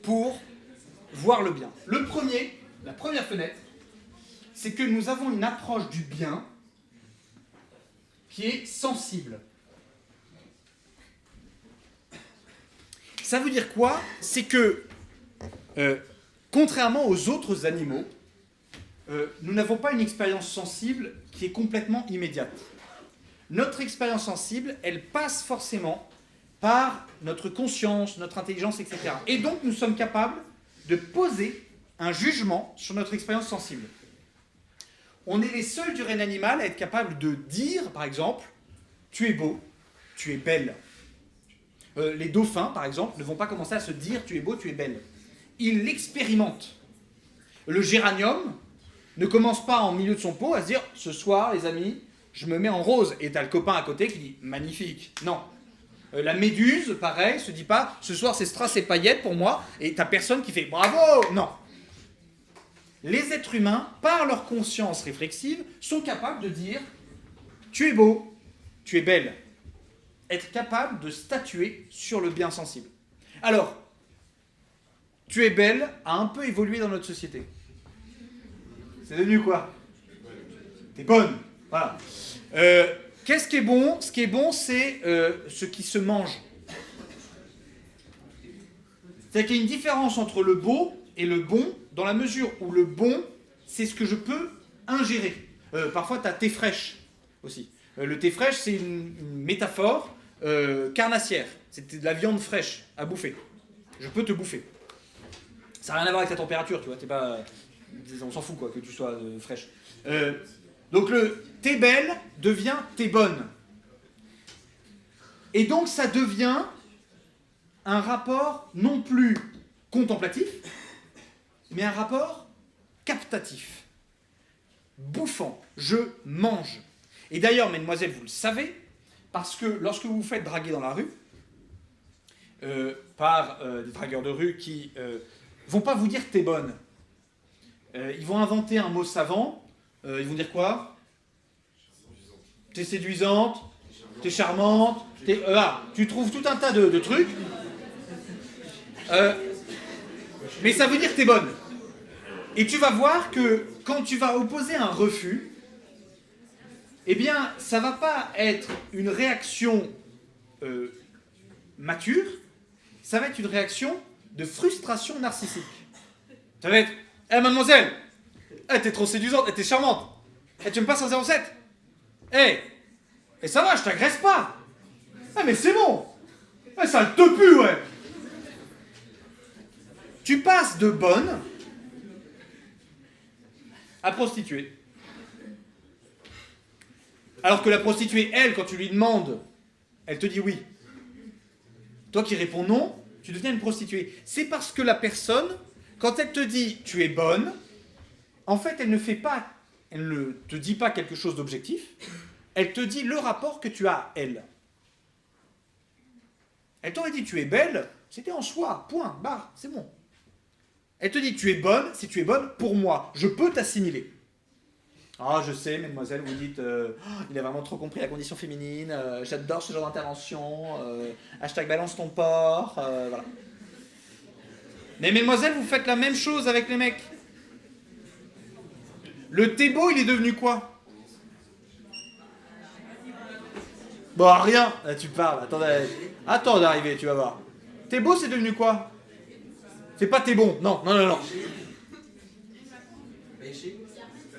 pour voir le bien. La première fenêtre, c'est que nous avons une approche du bien qui est sensible. Ça veut dire quoi? C'est que, contrairement aux autres animaux, nous n'avons pas une expérience sensible qui est complètement immédiate. Notre expérience sensible, elle passe forcément par notre conscience, notre intelligence, etc. Et donc, nous sommes capables de poser un jugement sur notre expérience sensible. On est les seuls du règne animal à être capables de dire, par exemple, « tu es beau, tu es belle ». Les dauphins, par exemple, ne vont pas commencer à se dire « tu es beau, tu es belle ». Ils l'expérimentent. Le géranium ne commence pas en milieu de son pot à se dire « ce soir, les amis, je me mets en rose ». Et t'as le copain à côté qui dit « magnifique ». Non. La méduse, pareil, se dit pas « ce soir, c'est strass et paillettes pour moi ». Et t'as personne qui fait « bravo ». Non. Les êtres humains, par leur conscience réflexive, sont capables de dire « tu es beau, tu es belle ». Être capable de statuer sur le bien sensible. Alors, « tu es belle » a un peu évolué dans notre société. C'est devenu quoi? T'es bonne. Voilà. « Qu'est-ce qui est bon? Ce qui est bon, c'est ce qui se mange. C'est-à-dire qu'il y a une différence entre le beau et le bon, dans la mesure où le bon, c'est ce que je peux ingérer. Parfois, tu as thé fraîche aussi. Le thé fraîche, c'est une métaphore carnassière. C'est de la viande fraîche à bouffer. Je peux te bouffer. Ça n'a rien à voir avec ta température, tu vois. T'es pas, on s'en fout, quoi, que tu sois fraîche. Donc le t'es belle devient t'es bonne. Et donc ça devient un rapport non plus contemplatif, mais un rapport captatif. Bouffant, je mange. Et d'ailleurs, mesdemoiselles, vous le savez, parce que lorsque vous vous faites draguer dans la rue, par des dragueurs de rue qui vont pas vous dire t'es bonne. Ils vont inventer un mot savant. Ils vont dire quoi? T'es séduisante, t'es charmante, tu trouves tout un tas de trucs. Mais ça veut dire t'es bonne. Et tu vas voir que quand tu vas opposer un refus, eh bien, ça va pas être une réaction mature, ça va être une réaction de frustration narcissique. Ça va être, mademoiselle, t'es trop séduisante, t'es charmante, tu me passes en 07. Et ça va, je t'agresse pas. Mais c'est bon. Ça te pue, ouais. Tu passes de bonne à prostituée. Alors que la prostituée, elle, quand tu lui demandes, elle te dit oui. Toi qui réponds non, tu deviens une prostituée. C'est parce que la personne, quand elle te dit tu es bonne, en fait, elle ne te dit pas quelque chose d'objectif, elle te dit le rapport que tu as à elle. Elle t'aurait dit tu es belle, c'était en soi, point, barre, c'est bon. Elle te dit tu es bonne, si tu es bonne pour moi, je peux t'assimiler. Ah, je sais, mesdemoiselles, vous dites il a vraiment trop compris la condition féminine, j'adore ce genre d'intervention, hashtag balance ton porc, voilà. Mais mesdemoiselles, vous faites la même chose avec les mecs. Le t'es beau, il est devenu quoi? Bon, rien. Là, tu parles. Attends d'arriver, tu vas voir. T'es beau, c'est devenu quoi? C'est pas t'es bon. Non.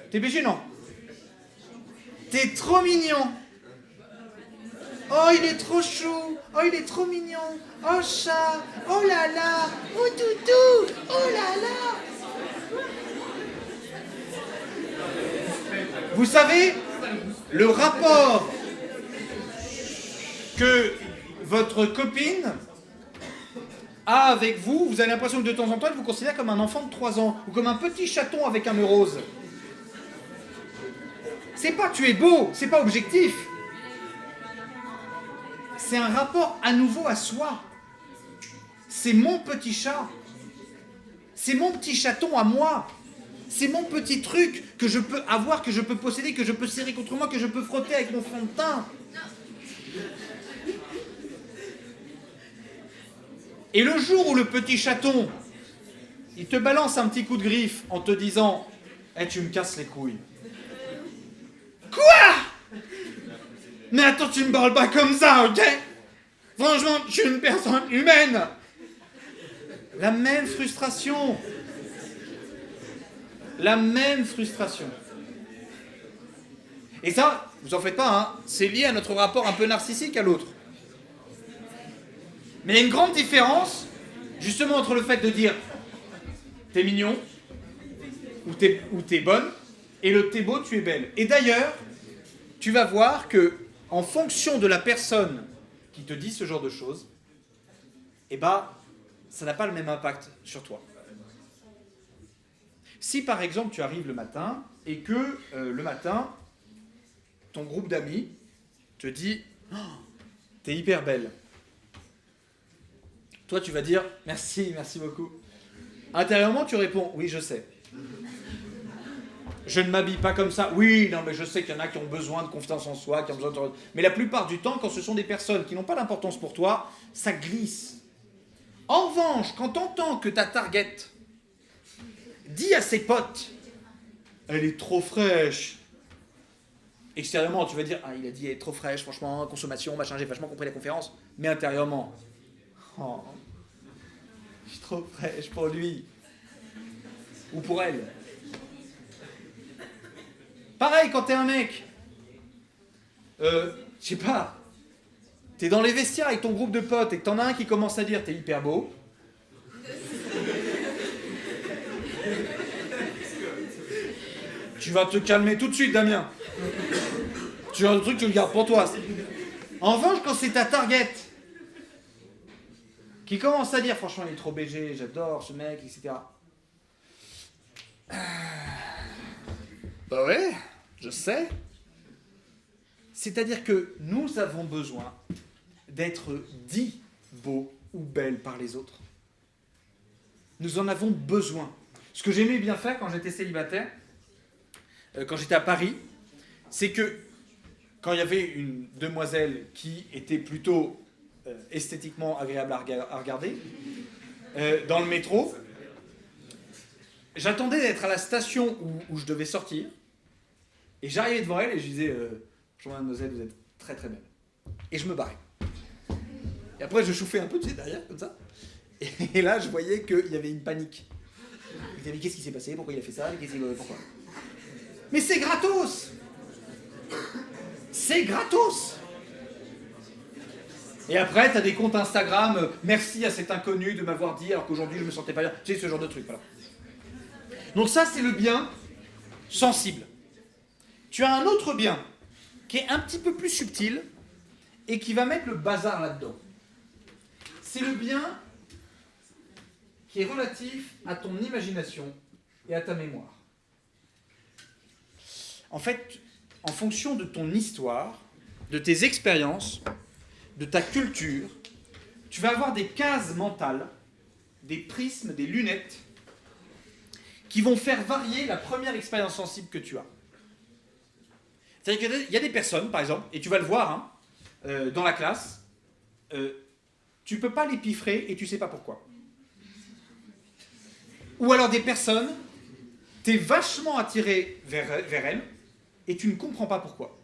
T'es péché, non. T'es trop mignon. Oh, il est trop chou. Oh, il est trop mignon. Oh, chat. Oh là là. Oh, toutou. Oh là là. Vous savez, le rapport que votre copine a avec vous, vous avez l'impression que de temps en temps, elle vous considère comme un enfant de 3 ans, ou comme un petit chaton avec un nœud rose. C'est pas tu es beau, c'est pas objectif. C'est un rapport à nouveau à soi. C'est mon petit chat. C'est mon petit chaton à moi. C'est mon petit truc que je peux avoir, que je peux posséder, que je peux serrer contre moi, que je peux frotter avec mon fond de teint. Et le jour où le petit chaton, il te balance un petit coup de griffe en te disant « tu me casses les couilles ». Quoi? Mais attends, tu me parles pas comme ça, ok? Franchement, je suis une personne humaine. La même frustration. La même frustration. Et ça, vous en faites pas, hein, c'est lié à notre rapport un peu narcissique à l'autre. Mais il y a une grande différence, justement, entre le fait de dire t'es mignon, ou t'es bonne, et le t'es beau, tu es belle. Et d'ailleurs, tu vas voir que, en fonction de la personne qui te dit ce genre de choses, eh ben, ça n'a pas le même impact sur toi. Si par exemple tu arrives le matin et que le matin, ton groupe d'amis te dit oh, t'es hyper belle. Toi tu vas dire merci beaucoup. Intérieurement tu réponds oui je sais. Je ne m'habille pas comme ça. Oui, non mais je sais qu'il y en a qui ont besoin de confiance en soi, qui ont besoin de... Mais la plupart du temps, quand ce sont des personnes qui n'ont pas d'importance pour toi, ça glisse. En revanche, quand tu entends que ta target dit à ses potes « Elle est trop fraîche » extérieurement, tu vas dire, ah, il a dit elle est trop fraîche, franchement, consommation, machin, j'ai vachement compris la conférence. Mais intérieurement, oh, je suis trop fraîche pour lui. Ou pour elle. Pareil, quand t'es un mec, je sais pas, t'es dans les vestiaires avec ton groupe de potes et que t'en as un qui commence à dire t'es hyper beau. Tu vas te calmer tout de suite, Damien. Tu as le truc, tu le gardes pour toi. En revanche, quand c'est ta target qui commence à dire franchement il est trop BG, j'adore ce mec, etc. Bah ouais, je sais. C'est-à-dire que nous avons besoin d'être dits beaux ou belles par les autres. Nous en avons besoin. Ce que j'aimais bien faire quand j'étais célibataire, quand j'étais à Paris, c'est que quand il y avait une demoiselle qui était plutôt esthétiquement agréable à regarder, dans le métro, j'attendais d'être à la station où je devais sortir, et j'arrivais devant elle et je disais bonjour mademoiselle, vous êtes très très belle. Et je me barrais. Et après je chauffais un peu, tu sais, derrière, comme ça. Et là, je voyais qu'il y avait une panique. Je disais, mais qu'est-ce qui s'est passé? Pourquoi il a fait ça? Pourquoi? Mais c'est gratos! C'est gratos! Et après, t'as des comptes Instagram, merci à cet inconnu de m'avoir dit alors qu'aujourd'hui je me sentais pas bien. Tu sais, ce genre de truc, voilà. Donc ça, c'est le bien sensible. Tu as un autre bien qui est un petit peu plus subtil et qui va mettre le bazar là-dedans. C'est le bien qui est relatif à ton imagination et à ta mémoire. En fait, en fonction de ton histoire, de tes expériences, de ta culture, tu vas avoir des cases mentales, des prismes, des lunettes, qui vont faire varier la première expérience sensible que tu as. C'est-à-dire qu'il y a des personnes, par exemple, et tu vas le voir dans la classe, tu ne peux pas les piffrer et tu ne sais pas pourquoi. Ou alors des personnes, tu es vachement attiré vers elles et tu ne comprends pas pourquoi.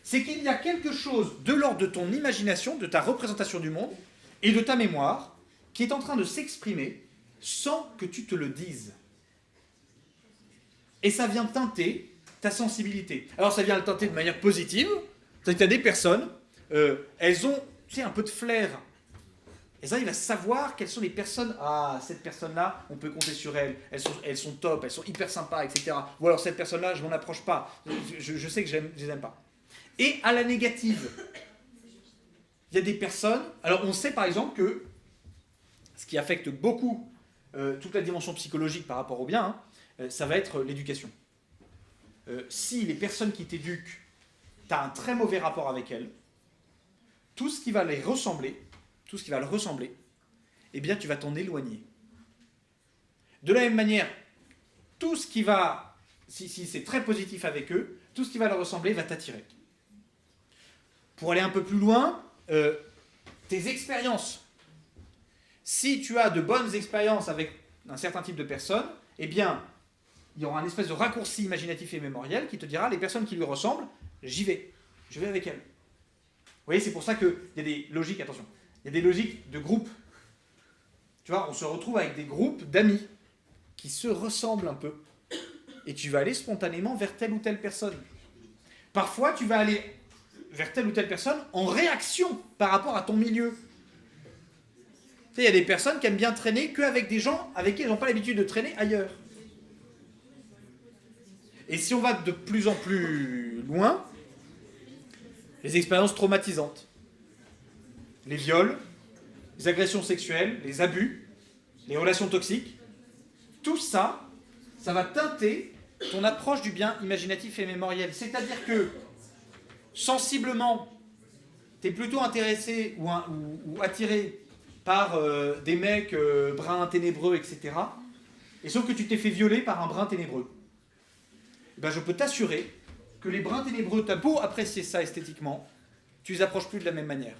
C'est qu'il y a quelque chose de l'ordre de ton imagination, de ta représentation du monde et de ta mémoire qui est en train de s'exprimer sans que tu te le dises. Et ça vient teinter ta sensibilité. Alors ça vient le teinter de manière positive, c'est-à-dire que tu as des personnes, elles ont, tu sais, un peu de flair. Et ça, il va savoir quelles sont les personnes. Ah, cette personne-là, on peut compter sur elle. Elles sont top, elles sont hyper sympas, etc. Ou alors cette personne-là, je m'en approche pas. Je sais que je les aime pas. Et à la négative, il y a des personnes. Alors on sait par exemple que ce qui affecte beaucoup toute la dimension psychologique par rapport au bien, ça va être l'éducation. Si les personnes qui t'éduquent, tu as un très mauvais rapport avec elles, tout ce qui va les ressembler, tout ce qui va le ressembler, eh bien tu vas t'en éloigner. De la même manière, tout ce qui va, si c'est très positif avec eux, tout ce qui va leur ressembler va t'attirer. Pour aller un peu plus loin, tes expériences. Si tu as de bonnes expériences avec un certain type de personnes, eh bien, il y aura un espèce de raccourci imaginatif et mémoriel qui te dira les personnes qui lui ressemblent, j'y vais. Je vais avec elles. Vous voyez, c'est pour ça qu'il y a des logiques, attention, il y a des logiques de groupe. Tu vois, on se retrouve avec des groupes d'amis qui se ressemblent un peu. Et tu vas aller spontanément vers telle ou telle personne. Parfois, tu vas aller vers telle ou telle personne en réaction par rapport à ton milieu. Tu sais, il y a des personnes qui aiment bien traîner qu'avec des gens avec qui elles n'ont pas l'habitude de traîner ailleurs. Et si on va de plus en plus loin, les expériences traumatisantes, les viols, les agressions sexuelles, les abus, les relations toxiques, tout ça, ça va teinter ton approche du bien imaginatif et mémoriel. C'est-à-dire que, sensiblement, tu es plutôt intéressé ou attiré par des mecs bruns ténébreux, etc. Et sauf que tu t'es fait violer par un brun ténébreux. Et ben, je peux t'assurer que les bruns ténébreux, tu as beau apprécier ça esthétiquement, tu les approches plus de la même manière.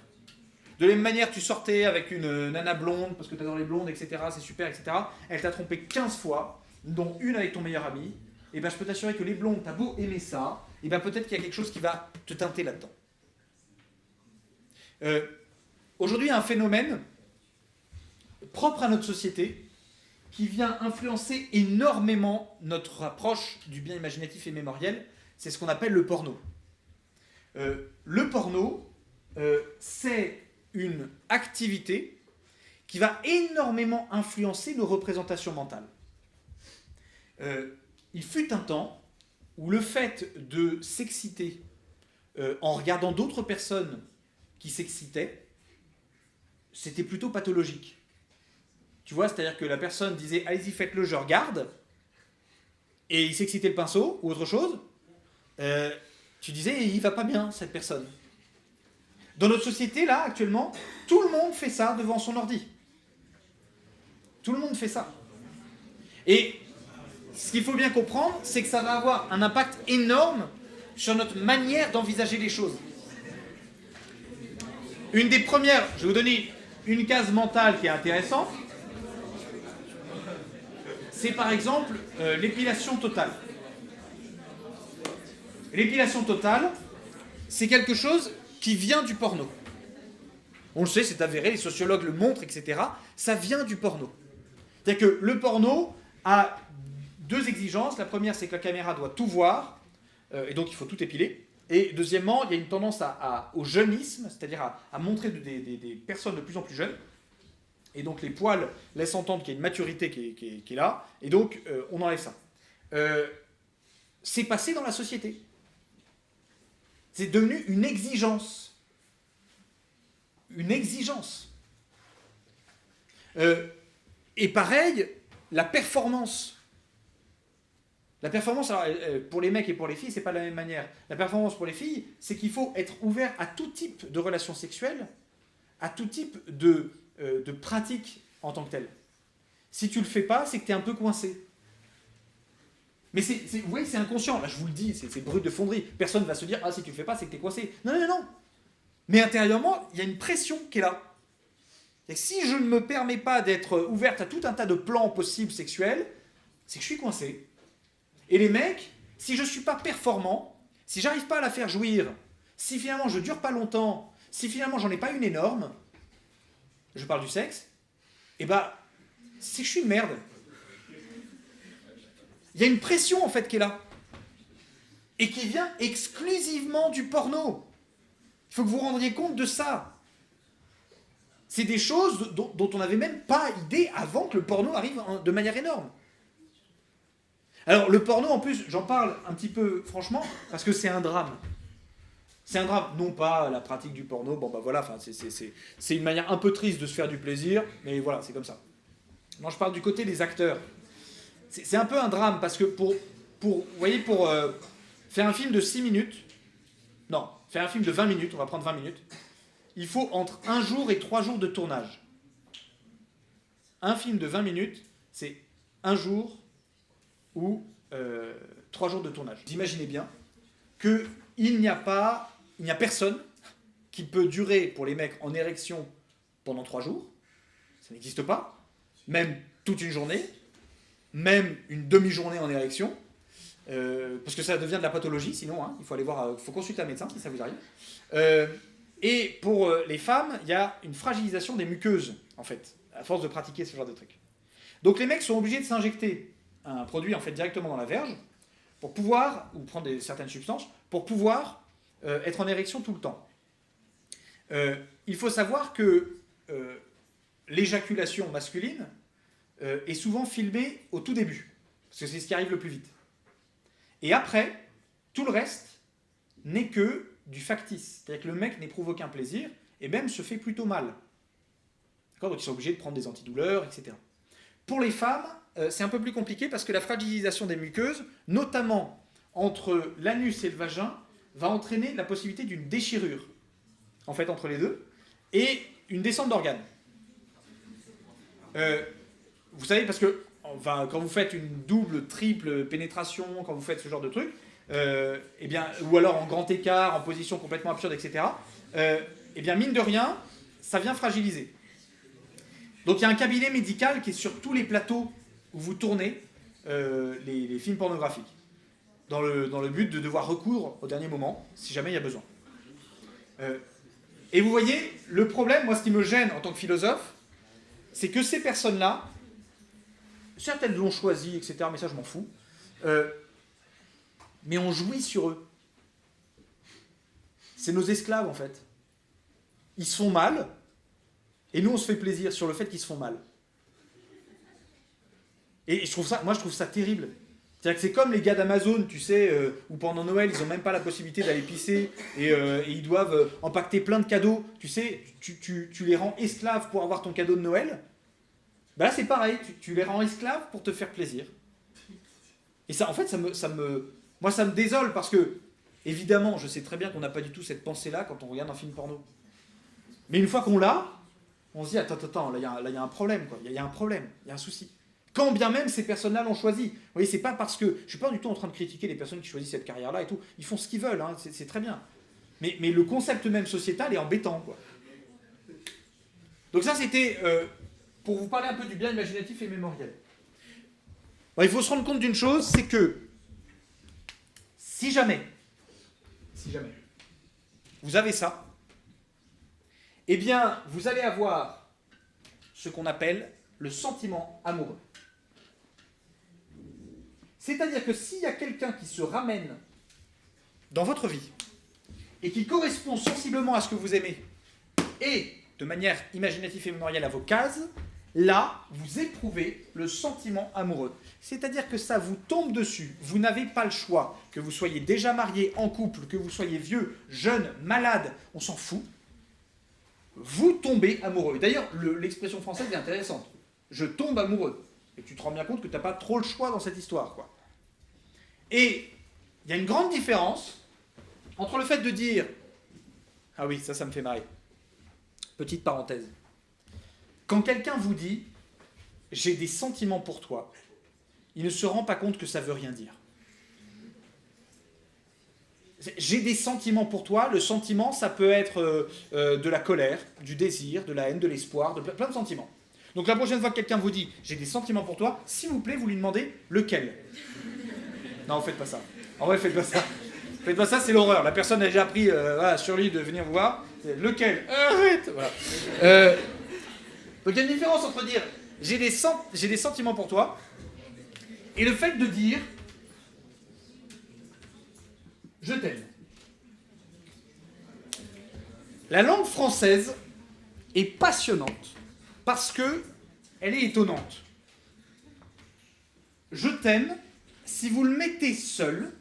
De la même manière, tu sortais avec une nana blonde, parce que tu adores les blondes, etc., c'est super, etc. Elle t'a trompé 15 fois, dont une avec ton meilleur ami. Et ben, je peux t'assurer que les blondes, tu as beau aimer ça, et bien peut-être qu'il y a quelque chose qui va te teinter là-dedans. Aujourd'hui, il y a un phénomène propre à notre société qui vient influencer énormément notre approche du bien imaginatif et mémoriel, c'est ce qu'on appelle le porno. Le porno, c'est une activité qui va énormément influencer nos représentations mentales. Il fut un temps où le fait de s'exciter en regardant d'autres personnes qui s'excitaient, c'était plutôt pathologique. Tu vois, c'est-à-dire que la personne disait « Allez-y, faites-le, je regarde », et il s'excitait le pinceau, ou autre chose, tu disais « Il va pas bien, cette personne ». Dans notre société, là, actuellement, tout le monde fait ça devant son ordi. Tout le monde fait ça. Et ce qu'il faut bien comprendre, c'est que ça va avoir un impact énorme sur notre manière d'envisager les choses. Une des premières, je vais vous donner une case mentale qui est intéressante, c'est par exemple l'épilation totale. L'épilation totale, c'est quelque chose qui vient du porno. On le sait, c'est avéré, les sociologues le montrent, etc. Ça vient du porno. C'est-à-dire que le porno a deux exigences. La première, c'est que la caméra doit tout voir, et donc il faut tout épiler. Et deuxièmement, il y a une tendance au jeunisme, c'est-à-dire à montrer des personnes de plus en plus jeunes. Et donc les poils laissent entendre qu'il y a une maturité qui est là, et donc on enlève ça. C'est passé dans la société. C'est devenu une exigence. Une exigence. Et pareil, la performance. La performance, alors, pour les mecs et pour les filles, c'est pas de la même manière. La performance pour les filles, c'est qu'il faut être ouvert à tout type de relations sexuelles, à tout type de pratiques en tant que telles. Si tu le fais pas, c'est que tu es un peu coincé. Mais vous voyez, c'est inconscient. Là, je vous le dis, c'est brut de fonderie. Personne ne va se dire « Ah, si tu le fais pas, c'est que tu es coincé. » Non, non, non. Mais intérieurement, il y a une pression qui est là. Et si je ne me permets pas d'être ouverte à tout un tas de plans possibles sexuels, c'est que je suis coincé. Et les mecs, si je ne suis pas performant, si j'arrive pas à la faire jouir, si finalement je dure pas longtemps, si finalement j'en ai pas une énorme, je parle du sexe, et bah, c'est que je suis une merde. Il y a une pression en fait qui est là. Et qui vient exclusivement du porno. Il faut que vous vous rendiez compte de ça. C'est des choses dont on n'avait même pas idée avant que le porno arrive de manière énorme. Alors le porno en plus, j'en parle un petit peu franchement, parce que c'est un drame. C'est un drame, non pas la pratique du porno, bon bah voilà, c'est une manière un peu triste de se faire du plaisir, mais voilà, c'est comme ça. Moi je parle du côté des acteurs. C'est un peu un drame, parce que vous voyez, pour faire un film de 6 minutes, non, faire un film de 20 minutes, on va prendre 20 minutes, il faut entre 1 jour et 3 jours de tournage. Un film de 20 minutes, c'est 1 jour ou 3 jours de tournage. Vous imaginez bien qu'il n'y a personne qui peut durer pour les mecs en érection pendant 3 jours. Ça n'existe pas. Même toute une journée, même une demi-journée en érection, parce que ça devient de la pathologie, sinon, hein, il faut aller voir, faut consulter un médecin si ça vous arrive. Et pour les femmes, il y a une fragilisation des muqueuses, en fait, à force de pratiquer ce genre de trucs. Donc les mecs sont obligés de s'injecter un produit en fait directement dans la verge pour pouvoir, ou prendre certaines substances, pour pouvoir être en érection tout le temps. Il faut savoir que l'éjaculation masculine est souvent filmée au tout début, parce que c'est ce qui arrive le plus vite. Et après, tout le reste n'est que du factice. C'est-à-dire que le mec n'éprouve aucun plaisir, et même se fait plutôt mal. D'accord ? Donc ils sont obligés de prendre des antidouleurs, etc. Pour les femmes, c'est un peu plus compliqué, parce que la fragilisation des muqueuses, notamment entre l'anus et le vagin, va entraîner la possibilité d'une déchirure, en fait, entre les deux, et une descente d'organes. Vous savez, parce que quand vous faites une double, triple pénétration, quand vous faites ce genre de truc, eh bien, ou alors en grand écart, en position complètement absurde, etc., eh bien, mine de rien, ça vient fragiliser. Donc il y a un cabinet médical qui est sur tous les plateaux où vous tournez les films pornographiques. dans le but de devoir recoudre au dernier moment, si jamais il y a besoin. Et vous voyez, le problème, moi ce qui me gêne en tant que philosophe, c'est que ces personnes-là, certes elles l'ont choisi, etc., mais ça je m'en fous, mais on jouit sur eux. C'est nos esclaves en fait. Ils se font mal, et nous on se fait plaisir sur le fait qu'ils se font mal. Et je trouve ça terrible. C'est-à-dire que c'est comme les gars d'Amazon, tu sais, où pendant Noël, ils n'ont même pas la possibilité d'aller pisser et ils doivent empaqueter plein de cadeaux. Tu sais, tu les rends esclaves pour avoir ton cadeau de Noël. Ben là, c'est pareil, tu les rends esclaves pour te faire plaisir. Et ça, en fait, moi, ça me désole parce que, évidemment, je sais très bien qu'on n'a pas du tout cette pensée-là quand on regarde un film porno. Mais une fois qu'on l'a, on se dit, attends, là, il y a un problème, quoi. Il y a un problème, il y a un souci. Quand bien même ces personnes-là l'ont choisi. Vous voyez, c'est pas parce que... Je ne suis pas du tout en train de critiquer les personnes qui choisissent cette carrière-là et tout. Ils font ce qu'ils veulent, hein, c'est très bien. Mais le concept même sociétal est embêtant, quoi. Donc ça, c'était pour vous parler un peu du bien imaginatif et mémoriel. Bon, il faut se rendre compte d'une chose, c'est que si jamais vous avez ça, eh bien, vous allez avoir ce qu'on appelle le sentiment amoureux. C'est-à-dire que s'il y a quelqu'un qui se ramène dans votre vie et qui correspond sensiblement à ce que vous aimez et de manière imaginative et mémorielle à vos cases, là, vous éprouvez le sentiment amoureux. C'est-à-dire que ça vous tombe dessus. Vous n'avez pas le choix. Que vous soyez déjà marié, en couple, que vous soyez vieux, jeune, malade, on s'en fout. Vous tombez amoureux. D'ailleurs, l'expression française est intéressante. Je tombe amoureux. Et tu te rends bien compte que tu n'as pas trop le choix dans cette histoire, quoi. Et il y a une grande différence entre le fait de dire... Ah oui, ça me fait marrer. Petite parenthèse. Quand quelqu'un vous dit « j'ai des sentiments pour toi », il ne se rend pas compte que ça ne veut rien dire. J'ai des sentiments pour toi. Le sentiment, ça peut être de la colère, du désir, de la haine, de l'espoir, de plein de sentiments. Donc la prochaine fois que quelqu'un vous dit « j'ai des sentiments pour toi », s'il vous plaît, vous lui demandez lequel. Non, faites pas ça. En vrai, faites pas ça. Faites pas ça, c'est l'horreur. La personne a déjà pris sur lui de venir vous voir. C'est lequel. Arrête. Voilà. Donc il y a une différence entre dire « j'ai des sentiments pour toi » et le fait de dire « je t'aime ». La langue française est passionnante parce qu'elle est étonnante. Je t'aime, si vous le mettez seul,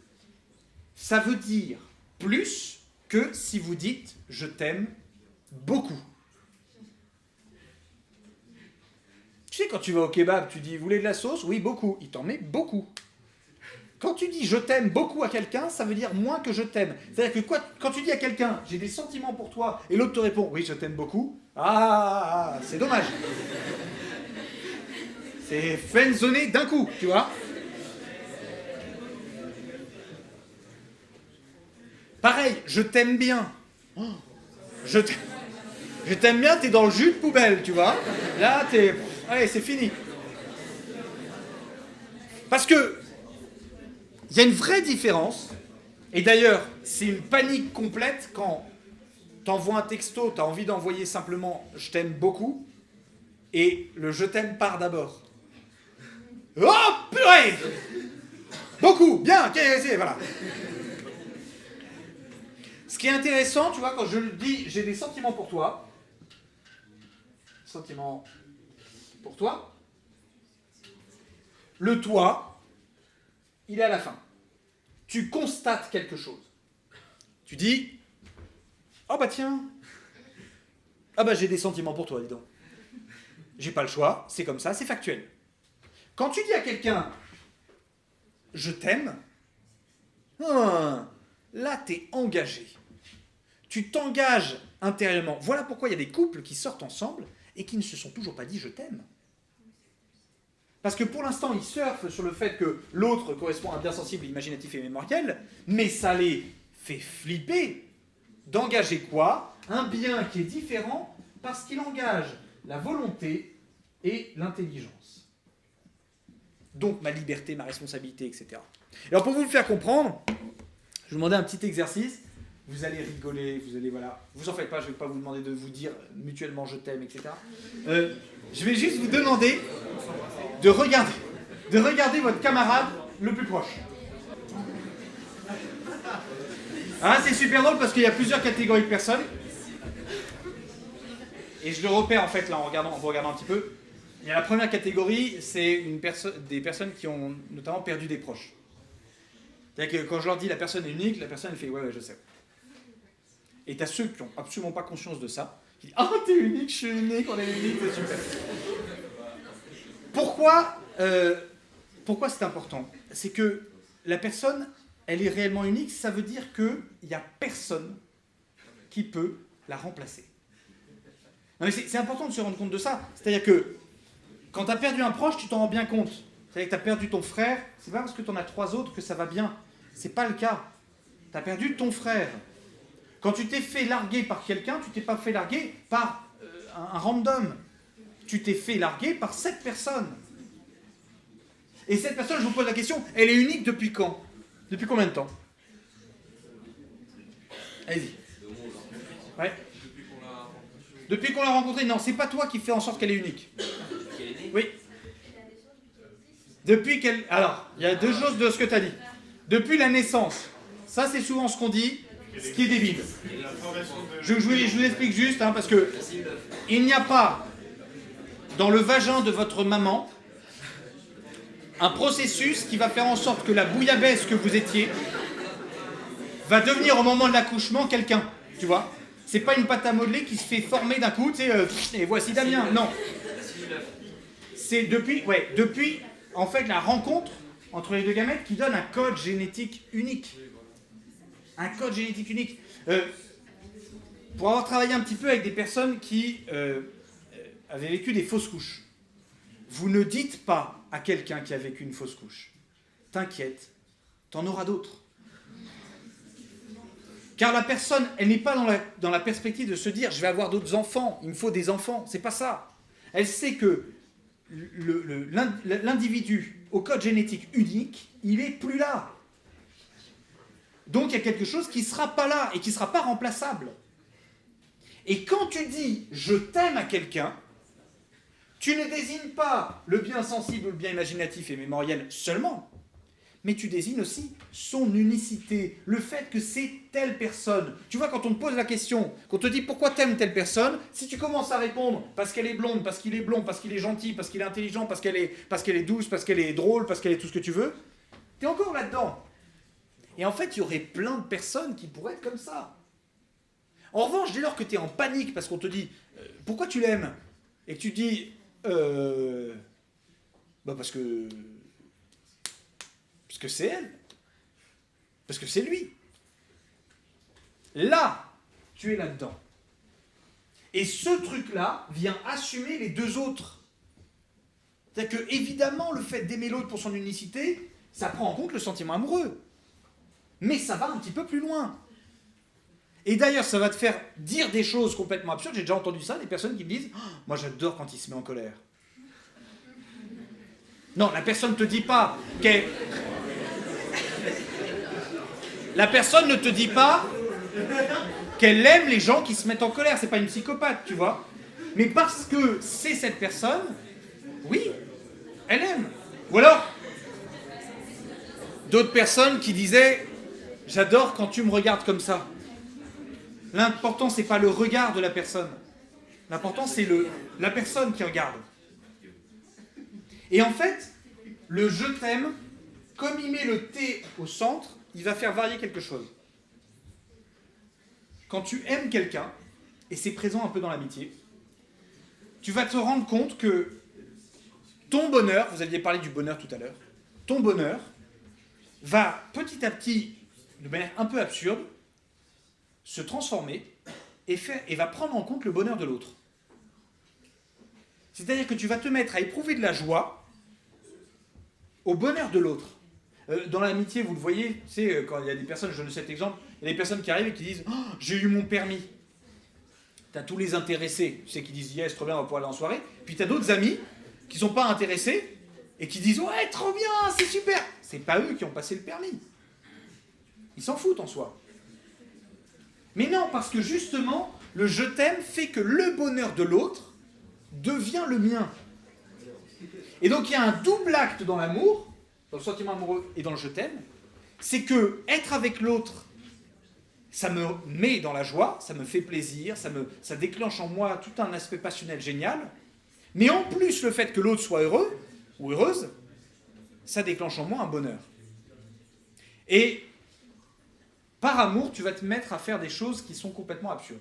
ça veut dire plus que si vous dites « je t'aime beaucoup ». Tu sais, quand tu vas au kebab, tu dis « vous voulez de la sauce ?» Oui, beaucoup. Il t'en met beaucoup. Quand tu dis « je t'aime beaucoup » à quelqu'un, ça veut dire moins que « je t'aime ». C'est-à-dire que quand tu dis à quelqu'un « j'ai des sentiments pour toi » et l'autre te répond « oui, je t'aime beaucoup », c'est dommage. C'est friendzoné d'un coup, tu vois. Pareil, je t'aime bien. Je t'aime bien, t'es dans le jus de poubelle, tu vois. Là, allez, c'est fini. Parce que il y a une vraie différence. Et d'ailleurs, c'est une panique complète quand t'envoies un texto, t'as envie d'envoyer simplement « je t'aime beaucoup » et le « je t'aime » part d'abord. Oh, purée! Beaucoup, bien, voilà. Ce qui est intéressant, tu vois, quand je le dis « j'ai des sentiments pour toi », sentiments pour toi, le « toi », il est à la fin. Tu constates quelque chose. Tu dis « oh bah tiens, ah bah j'ai des sentiments pour toi, dis donc. J'ai pas le choix, c'est comme ça, c'est factuel. » Quand tu dis à quelqu'un « je t'aime », là t'es engagé. Tu t'engages intérieurement. Voilà pourquoi il y a des couples qui sortent ensemble et qui ne se sont toujours pas dit « je t'aime ». Parce que pour l'instant, ils surfent sur le fait que l'autre correspond à un bien sensible, imaginatif et mémoriel, mais ça les fait flipper d'engager quoi? Un bien qui est différent parce qu'il engage la volonté et l'intelligence. donc ma liberté, ma responsabilité, etc. Et alors pour vous le faire comprendre, je vais vous demander un petit exercice. Vous allez rigoler, vous allez, voilà. Vous en faites pas, je ne vais pas vous demander de vous dire mutuellement je t'aime, etc. Je vais juste vous demander de regarder votre camarade le plus proche. Ah, c'est super drôle parce qu'il y a plusieurs catégories de personnes. Et je le repère en fait là en regardant un petit peu. Il y a la première catégorie, c'est des personnes qui ont notamment perdu des proches. C'est-à-dire que quand je leur dis la personne est unique, la personne elle fait ouais je sais. Et tu as ceux qui n'ont absolument pas conscience de ça, qui disent ah t'es unique, je suis unique, on est unique, c'est super. Pourquoi c'est important? C'est que la personne, elle est réellement unique, ça veut dire qu'il n'y a personne qui peut la remplacer. Non, mais c'est important de se rendre compte de ça. C'est-à-dire que quand tu as perdu un proche, tu t'en rends bien compte. C'est-à-dire que tu as perdu ton frère, c'est pas parce que tu en as 3 autres que ça va bien. C'est pas le cas. Tu as perdu ton frère. Quand tu t'es fait larguer par quelqu'un, tu t'es pas fait larguer par un random. Tu t'es fait larguer par cette personne. Et cette personne, je vous pose la question, elle est unique depuis quand? Depuis combien de temps? Allez-y. Ouais. Depuis qu'on l'a rencontrée? Non, c'est pas toi qui fais en sorte qu'elle est unique. Oui. Depuis qu'elle... Alors, il y a 2 choses de ce que tu as dit. Depuis la naissance. Ça, c'est souvent ce qu'on dit, ce qui est débile. Je vous explique juste, hein, parce que il n'y a pas dans le vagin de votre maman un processus qui va faire en sorte que la bouillabaisse que vous étiez va devenir au moment de l'accouchement quelqu'un, tu vois. C'est pas une pâte à modeler qui se fait former d'un coup, tu sais, et voici Damien, non. C'est depuis, en fait, la rencontre entre les 2 gamètes qui donne un code génétique unique. Un code génétique unique. Pour avoir travaillé un petit peu avec des personnes qui avaient vécu des fausses couches, vous ne dites pas à quelqu'un qui a vécu une fausse couche, t'inquiète, t'en auras d'autres. Car la personne, elle n'est pas dans la perspective de se dire je vais avoir d'autres enfants, il me faut des enfants, c'est pas ça. Elle sait que l'individu au code génétique unique, il est plus là. Donc il y a quelque chose qui ne sera pas là et qui ne sera pas remplaçable. Et quand tu dis je t'aime à quelqu'un, tu ne désignes pas le bien sensible ou le bien imaginatif et mémoriel seulement, mais tu désignes aussi son unicité, le fait que c'est telle personne. Tu vois, quand on te pose la question, qu'on te dit pourquoi t'aimes telle personne, si tu commences à répondre parce qu'elle est blonde, parce qu'il est blond, parce qu'il est gentil, parce qu'il est intelligent, parce qu'elle est douce, parce qu'elle est drôle, parce qu'elle est tout ce que tu veux, t'es encore là-dedans. Et en fait, il y aurait plein de personnes qui pourraient être comme ça. En revanche, dès lors que tu es en panique parce qu'on te dit pourquoi tu l'aimes, et que tu dis parce que c'est elle, parce que c'est lui. Là, tu es là-dedans. Et ce truc-là vient assumer les 2 autres. C'est-à-dire que, évidemment, le fait d'aimer l'autre pour son unicité, ça prend en compte le sentiment amoureux. Mais ça va un petit peu plus loin. Et d'ailleurs, ça va te faire dire des choses complètement absurdes. J'ai déjà entendu ça, des personnes qui me disent « Moi, j'adore quand il se met en colère. » Non, la personne ne te dit pas qu'elle... La personne ne te dit pas qu'elle aime les gens qui se mettent en colère. C'est pas une psychopathe, tu vois. Mais parce que c'est cette personne, oui, elle aime. Ou alors, d'autres personnes qui disaient « J'adore quand tu me regardes comme ça. » L'important, c'est pas le regard de la personne. L'important, c'est la personne qui regarde. Et en fait, le « je t'aime », comme il met le T au centre, il va faire varier quelque chose. Quand tu aimes quelqu'un, et c'est présent un peu dans l'amitié, tu vas te rendre compte que ton bonheur, vous aviez parlé du bonheur tout à l'heure, ton bonheur va petit à petit, de manière un peu absurde, se transformer et va prendre en compte le bonheur de l'autre. C'est-à-dire que tu vas te mettre à éprouver de la joie au bonheur de l'autre. Dans l'amitié, vous le voyez, tu sais, quand il y a des personnes, je donne cet exemple, il y a des personnes qui arrivent et qui disent oh, « j'ai eu mon permis ». Tu as tous les intéressés, tu sais, qui disent « yes, trop bien, on va pouvoir aller en soirée ». Puis tu as d'autres amis qui ne sont pas intéressés et qui disent « Ouais, trop bien, c'est super !» C'est pas eux qui ont passé le permis. Ils s'en foutent en soi. Mais non, parce que justement, le « je t'aime » fait que le bonheur de l'autre devient le mien. Et donc il y a un double acte dans l'amour, dans le sentiment amoureux et dans le « je t'aime », c'est que être avec l'autre, ça me met dans la joie, ça me fait plaisir, ça déclenche en moi tout un aspect passionnel génial, mais en plus le fait que l'autre soit heureux ou heureuse, ça déclenche en moi un bonheur. Et par amour, tu vas te mettre à faire des choses qui sont complètement absurdes,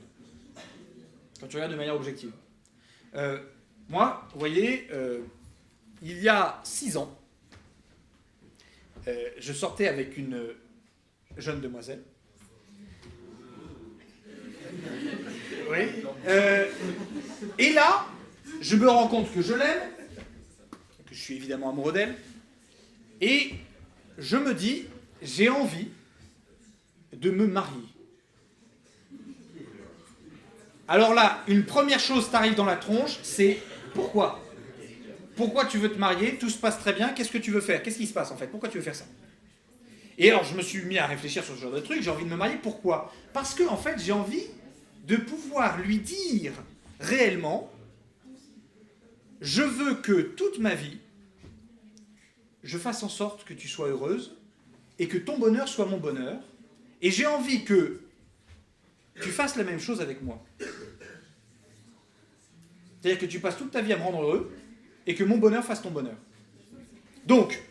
quand tu regardes de manière objective. Moi, vous voyez, il y a 6 ans, je sortais avec une jeune demoiselle. Oui. Et là, je me rends compte que je l'aime, que je suis évidemment amoureux d'elle, et je me dis, j'ai envie de me marier. Alors là, une première chose t'arrive dans la tronche, c'est pourquoi ? Pourquoi tu veux te marier ? Tout se passe très bien, qu'est-ce que tu veux faire ? Qu'est-ce qui se passe en fait ? Pourquoi tu veux faire ça ? Et alors je me suis mis à réfléchir sur ce genre de truc, j'ai envie de me marier, pourquoi ? Parce que en fait j'ai envie de pouvoir lui dire réellement, je veux que toute ma vie, je fasse en sorte que tu sois heureuse et que ton bonheur soit mon bonheur, et j'ai envie que tu fasses la même chose avec moi. C'est-à-dire que tu passes toute ta vie à me rendre heureux et que mon bonheur fasse ton bonheur. Donc,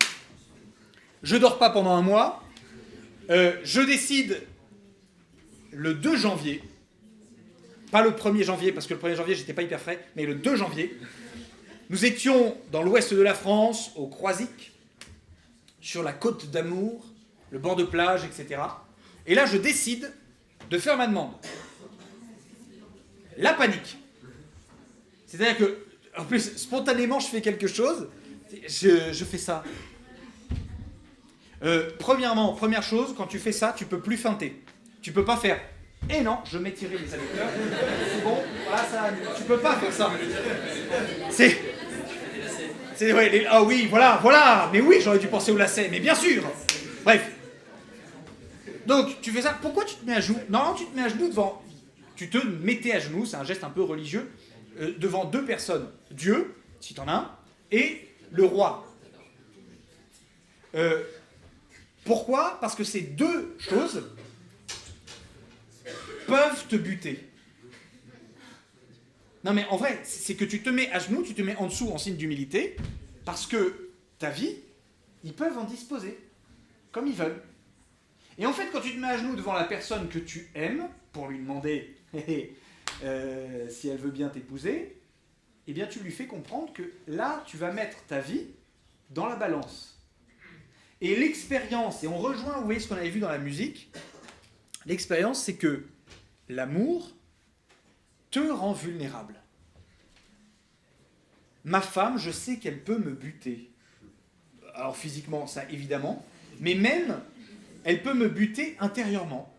je dors pas pendant un mois, je décide le 2 janvier, pas le 1er janvier, parce que le 1er janvier, j'étais pas hyper frais, mais le 2 janvier, nous étions dans l'ouest de la France, au Croisic, sur la côte d'Amour, le bord de plage, etc. Et là, je décide de faire ma demande. La panique. C'est-à-dire que, en plus, spontanément, je fais quelque chose, je fais ça. Premièrement, première chose, quand tu fais ça, tu peux plus feinter. Tu peux pas faire « Eh non, je m'étirais les adducteurs, c'est bon, voilà, ça... » Tu peux pas faire ça. Ouais, ah oui, voilà, mais oui, j'aurais dû penser au lacet, mais bien sûr. Bref. Donc, tu fais ça, pourquoi tu te mets à genoux ? Non, tu te mets à genoux devant... Tu te mettais à genoux, c'est un geste un peu religieux, devant 2 personnes. Dieu, si t'en as un, et le roi. Pourquoi ? Parce que ces 2 choses peuvent te buter. Non mais en vrai, c'est que tu te mets à genoux, tu te mets en dessous en signe d'humilité, parce que ta vie, ils peuvent en disposer, comme ils veulent. Et en fait, quand tu te mets à genoux devant la personne que tu aimes, pour lui demander si elle veut bien t'épouser, eh bien tu lui fais comprendre que là, tu vas mettre ta vie dans la balance. Et l'expérience, et on rejoint, vous voyez ce qu'on avait vu dans la musique, l'expérience, c'est que l'amour te rend vulnérable. Ma femme, je sais qu'elle peut me buter. Alors physiquement, ça évidemment, mais même, elle peut me buter intérieurement.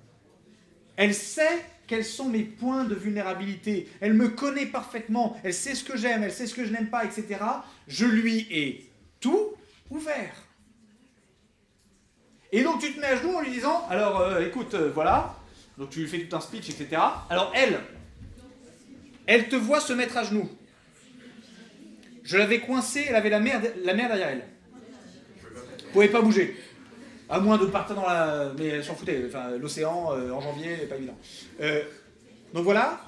Elle sait quels sont mes points de vulnérabilité. Elle me connaît parfaitement. Elle sait ce que j'aime, elle sait ce que je n'aime pas, etc. Je lui ai tout ouvert. Et donc tu te mets à genoux en lui disant, alors écoute, voilà, donc tu lui fais tout un speech, etc. Alors elle te voit se mettre à genoux. Je l'avais coincée, elle avait la mer derrière elle. Elle ne pouvait pas bouger. À moins de partir dans la... Mais elle s'en foutait, enfin, l'océan, en janvier, pas évident. Donc voilà.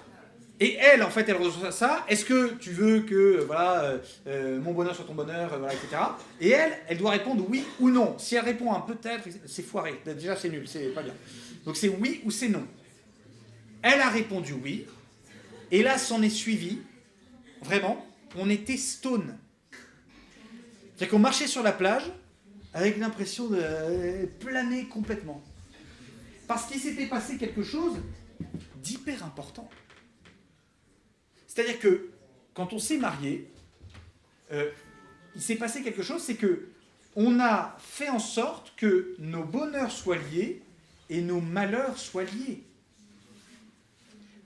Et elle, en fait, elle reçoit ça. Est-ce que tu veux que, voilà, mon bonheur soit ton bonheur, voilà, etc. Et elle doit répondre oui ou non. Si elle répond un peut-être, c'est foiré. Déjà, c'est nul, c'est pas bien. Donc c'est oui ou c'est non. Elle a répondu oui. Et là, s'en est suivi. Vraiment, on était stone. C'est-à-dire qu'on marchait sur la plage avec l'impression de planer complètement. Parce qu'il s'était passé quelque chose d'hyper important. C'est-à-dire que quand on s'est marié, il s'est passé quelque chose, c'est que on a fait en sorte que nos bonheurs soient liés et nos malheurs soient liés.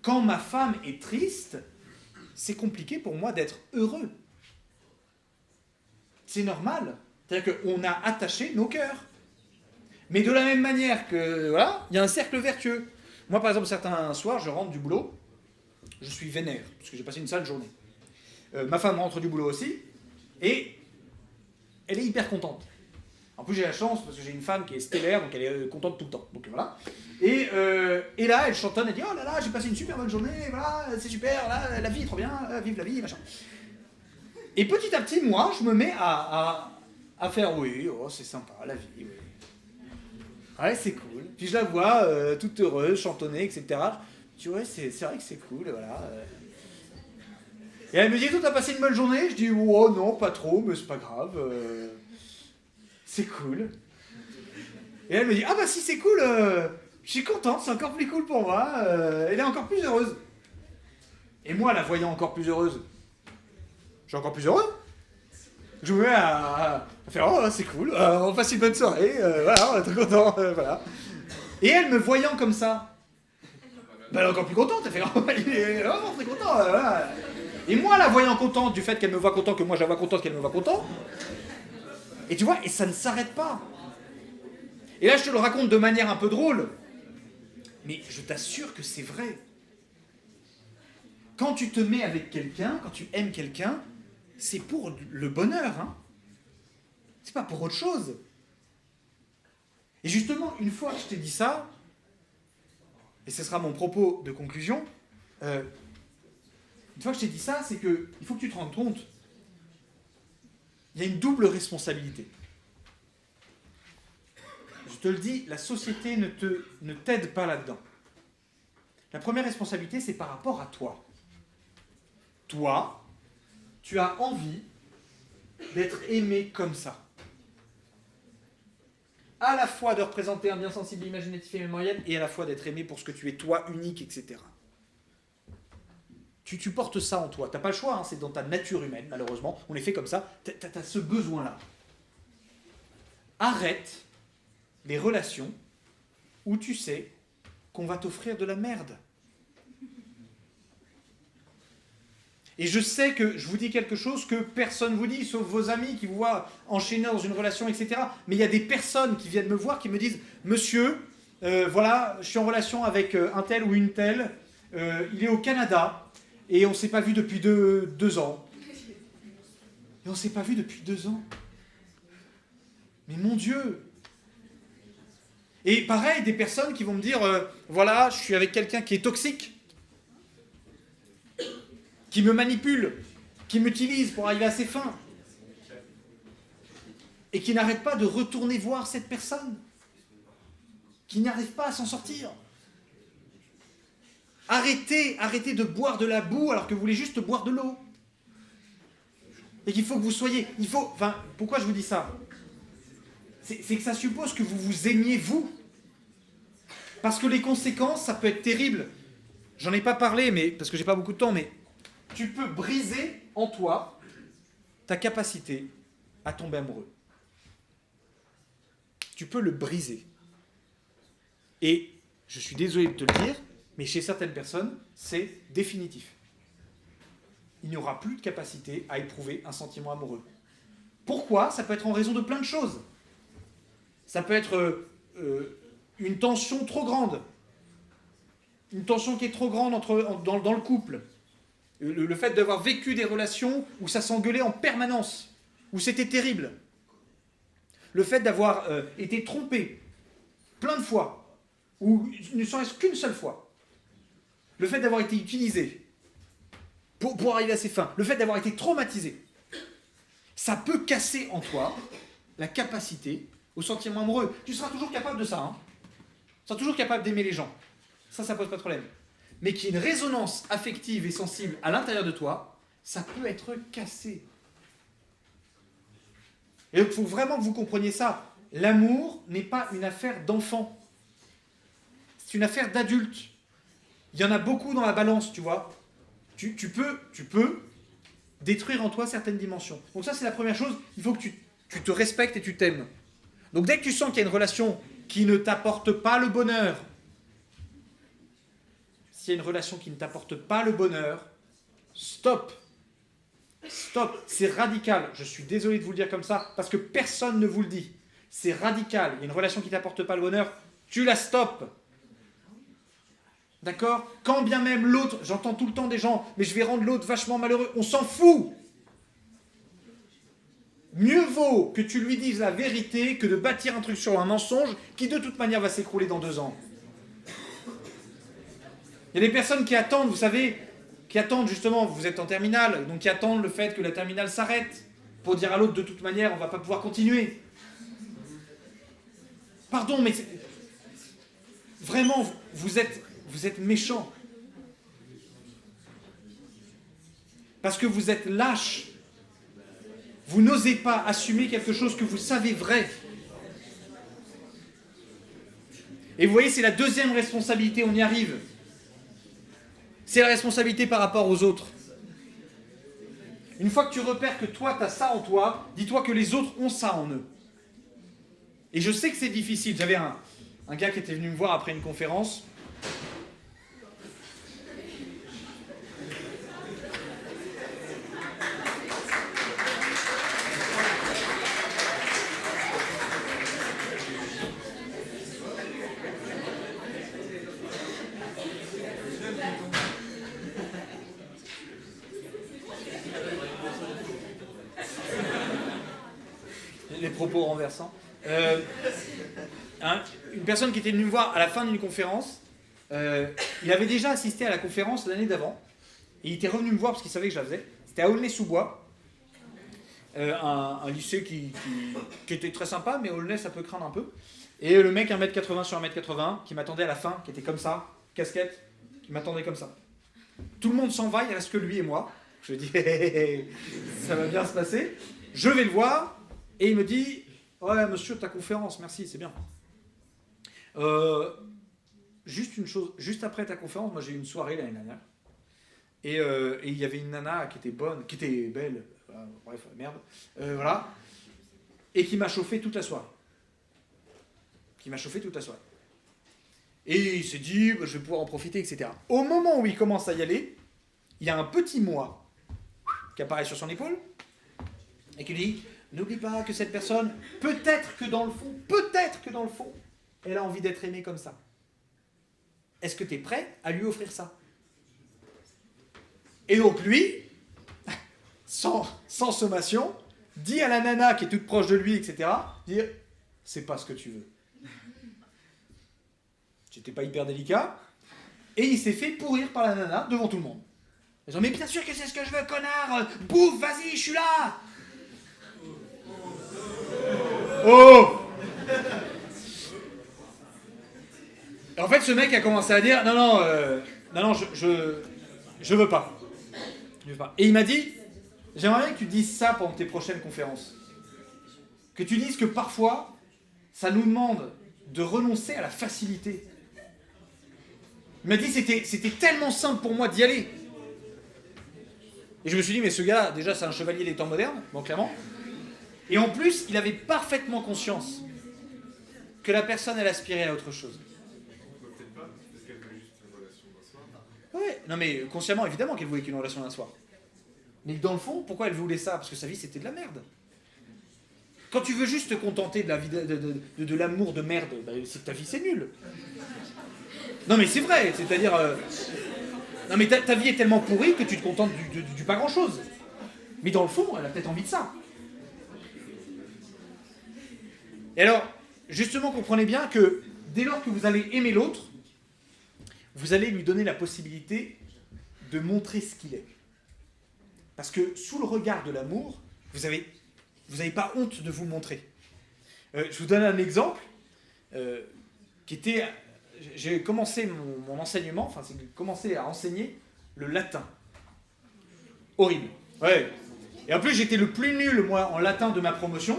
Quand ma femme est triste, c'est compliqué pour moi d'être heureux. C'est normal. C'est-à-dire qu'on a attaché nos cœurs. Mais de la même manière que, voilà, il y a un cercle vertueux. Moi, par exemple, certains soirs, je rentre du boulot, je suis vénère, parce que j'ai passé une sale journée. Ma femme rentre du boulot aussi, et elle est hyper contente. En plus, j'ai la chance, parce que j'ai une femme qui est stellaire, donc elle est contente tout le temps. Donc voilà. Et là, elle chantonne, elle dit « Oh là là, j'ai passé une super bonne journée, voilà, c'est super, là, la vie est trop bien, vive la vie, machin. » Et petit à petit, moi, je me mets à faire « Oui, oh, c'est sympa, la vie, oui. » Ouais, c'est cool. Puis je la vois toute heureuse, chantonner, etc. Je dis « Ouais, c'est vrai que c'est cool, voilà. » Et elle me dit « Toi, t'as passé une bonne journée ?» Je dis « Oh non, pas trop, mais c'est pas grave. C'est cool. » Et elle me dit « Ah bah si, c'est cool, je suis contente, c'est encore plus cool pour moi. Elle est encore plus heureuse. » Et moi, la voyant encore plus heureuse, je suis encore plus heureux. Je me mets à faire « Oh, c'est cool, on passe une bonne soirée, voilà, on est trop content, voilà. » Et elle, me voyant comme ça, bah, elle est encore plus contente, elle fait « Oh, il est vraiment très content, voilà. » Et moi, la voyant contente du fait qu'elle me voit content, que moi je la vois contente qu'elle me voit content, et tu vois, et ça ne s'arrête pas. Et là, je te le raconte de manière un peu drôle, mais je t'assure que c'est vrai. Quand tu te mets avec quelqu'un, quand tu aimes quelqu'un, c'est pour le bonheur, hein. C'est pas pour autre chose. Et justement, une fois que je t'ai dit ça, et ce sera mon propos de conclusion, une fois que je t'ai dit ça, c'est que il faut que tu te rendes compte, il y a une double responsabilité. Je te le dis, la société ne t'aide pas là-dedans. La première responsabilité, c'est par rapport à toi. Toi, tu as envie d'être aimé comme ça. À la fois de représenter un bien sensible, imaginatif et mémoriel, et à la fois d'être aimé pour ce que tu es, toi, unique, etc. Tu portes ça en toi. Tu n'as pas le choix, hein, c'est dans ta nature humaine, malheureusement. On est fait comme ça. Tu as ce besoin-là. Arrête les relations où tu sais qu'on va t'offrir de la merde. Et je sais que je vous dis quelque chose que personne ne vous dit, sauf vos amis qui vous voient enchaîner dans une relation, etc. Mais il y a des personnes qui viennent me voir qui me disent « Monsieur, voilà, je suis en relation avec un tel ou une telle, il est au Canada, et on ne s'est pas vu depuis 2 ans. » Et on ne s'est pas vu depuis 2 ans. Mais mon Dieu! Et pareil, des personnes qui vont me dire voilà, je suis avec quelqu'un qui est toxique, qui me manipule, qui m'utilise pour arriver à ses fins, et qui n'arrête pas de retourner voir cette personne, qui n'arrive pas à s'en sortir. Arrêtez de boire de la boue alors que vous voulez juste boire de l'eau. Et qu'il faut que vous soyez... pourquoi je vous dis ça ? C'est que ça suppose que vous vous aimiez vous. Parce que les conséquences, ça peut être terrible. J'en ai pas parlé, mais parce que j'ai pas beaucoup de temps, mais tu peux briser en toi ta capacité à tomber amoureux. Tu peux le briser. Et je suis désolé de te le dire, mais chez certaines personnes, c'est définitif. Il n'y aura plus de capacité à éprouver un sentiment amoureux. Pourquoi ? Ça peut être en raison de plein de choses. Ça peut être une tension trop grande. Une tension qui est trop grande dans le couple. Le fait d'avoir vécu des relations où ça s'engueulait en permanence, où c'était terrible. Le fait d'avoir été trompé plein de fois, ou ne serait-ce qu'une seule fois. Le fait d'avoir été utilisé pour arriver à ses fins. Le fait d'avoir été traumatisé. Ça peut casser en toi la capacité au sentiment amoureux. Tu seras toujours capable de ça. Hein. Tu seras toujours capable d'aimer les gens. Ça pose pas de problème. Mais qu'il y ait une résonance affective et sensible à l'intérieur de toi, ça peut être cassé. Et donc, il faut vraiment que vous compreniez ça. L'amour n'est pas une affaire d'enfant. C'est une affaire d'adulte. Il y en a beaucoup dans la balance, tu vois. Tu peux détruire en toi certaines dimensions. Donc ça, c'est la première chose. Il faut que tu te respectes et tu t'aimes. Donc dès que tu sens qu'il y a une relation qui ne t'apporte pas le bonheur, s'il y a une relation qui ne t'apporte pas le bonheur, stop. stop, c'est radical. Je suis désolé de vous le dire comme ça, parce que personne ne vous le dit. C'est radical. Il y a une relation qui ne t'apporte pas le bonheur, tu la stoppes. D'accord? Quand bien même l'autre, j'entends tout le temps des gens, mais je vais rendre l'autre vachement malheureux. On s'en fout. Mieux vaut que tu lui dises la vérité que de bâtir un truc sur un mensonge qui de toute manière va s'écrouler dans 2 ans. Il y a des personnes qui attendent, vous savez, qui attendent justement, vous êtes en terminale, donc qui attendent le fait que la terminale s'arrête pour dire à l'autre de toute manière on ne va pas pouvoir continuer. Pardon, mais vraiment, vous êtes méchant. Parce que vous êtes lâche. Vous n'osez pas assumer quelque chose que vous savez vrai. Et vous voyez, c'est la deuxième responsabilité, on y arrive. C'est la responsabilité par rapport aux autres. Une fois que tu repères que toi, tu as ça en toi, dis-toi que les autres ont ça en eux. Et je sais que c'est difficile. J'avais un gars qui était venu me voir après une conférence. Les propos renversants. Une personne qui était venue me voir à la fin d'une conférence, il avait déjà assisté à la conférence l'année d'avant, et il était revenu me voir parce qu'il savait que je la faisais. C'était à Aulnay-sous-Bois, un lycée qui était très sympa, mais Aulnay ça peut craindre un peu. Et le mec 1m80 sur 1m80 qui m'attendait à la fin, qui était comme ça, casquette, qui m'attendait comme ça. Tout le monde s'en va, il reste que lui et moi. Je dis, ça va bien se passer. Je vais le voir, et il me dit, ouais monsieur, ta conférence, merci, c'est bien. Juste une chose, juste après ta conférence, moi j'ai eu une soirée l'année dernière, et il y avait une nana qui était bonne, qui était belle, bref, merde, voilà, et qui m'a chauffé toute la soirée. Et il s'est dit, bah, je vais pouvoir en profiter, etc. Au moment où il commence à y aller, il y a un petit moi qui apparaît sur son épaule, et qui lui dit, n'oublie pas que cette personne, peut-être que dans le fond, elle a envie d'être aimée comme ça. Est-ce que tu es prêt à lui offrir ça? Et donc lui, sans sommation, dit à la nana qui est toute proche de lui, etc., dire, c'est pas ce que tu veux. J'étais pas hyper délicat, et il s'est fait pourrir par la nana devant tout le monde. Ils ont dit, mais bien sûr que c'est ce que je veux, connard, bouffe, vas-y, je suis là. Oh! Et en fait, ce mec a commencé à dire non, je veux pas. Et il m'a dit, j'aimerais bien que tu dises ça pendant tes prochaines conférences. Que tu dises que parfois, ça nous demande de renoncer à la facilité. Il m'a dit, c'était tellement simple pour moi d'y aller. Et je me suis dit, mais ce gars, déjà, c'est un chevalier des temps modernes, bon, clairement. Et en plus, il avait parfaitement conscience que la personne, elle aspirait à autre chose. Peut-être pas, parce qu'elle voulait juste une relation d'un soir. Ouais, non mais consciemment, évidemment qu'elle voulait qu'une relation d'un soir. Mais dans le fond, pourquoi elle voulait ça? Parce que sa vie, c'était de la merde. Quand tu veux juste te contenter de la vie de l'amour de merde, bah, c'est que ta vie, c'est nul. Non mais c'est vrai, c'est-à-dire... Non mais ta vie est tellement pourrie que tu te contentes du pas grand-chose. Mais dans le fond, elle a peut-être envie de ça. Et alors, justement, comprenez bien que dès lors que vous allez aimer l'autre, vous allez lui donner la possibilité de montrer ce qu'il est. Parce que sous le regard de l'amour, vous n'avez pas honte de vous montrer. Je vous donne un exemple qui était... J'ai commencé mon enseignement, enfin, j'ai commencé à enseigner le latin. Horrible. Ouais. Et en plus, j'étais le plus nul, moi, en latin de ma promotion.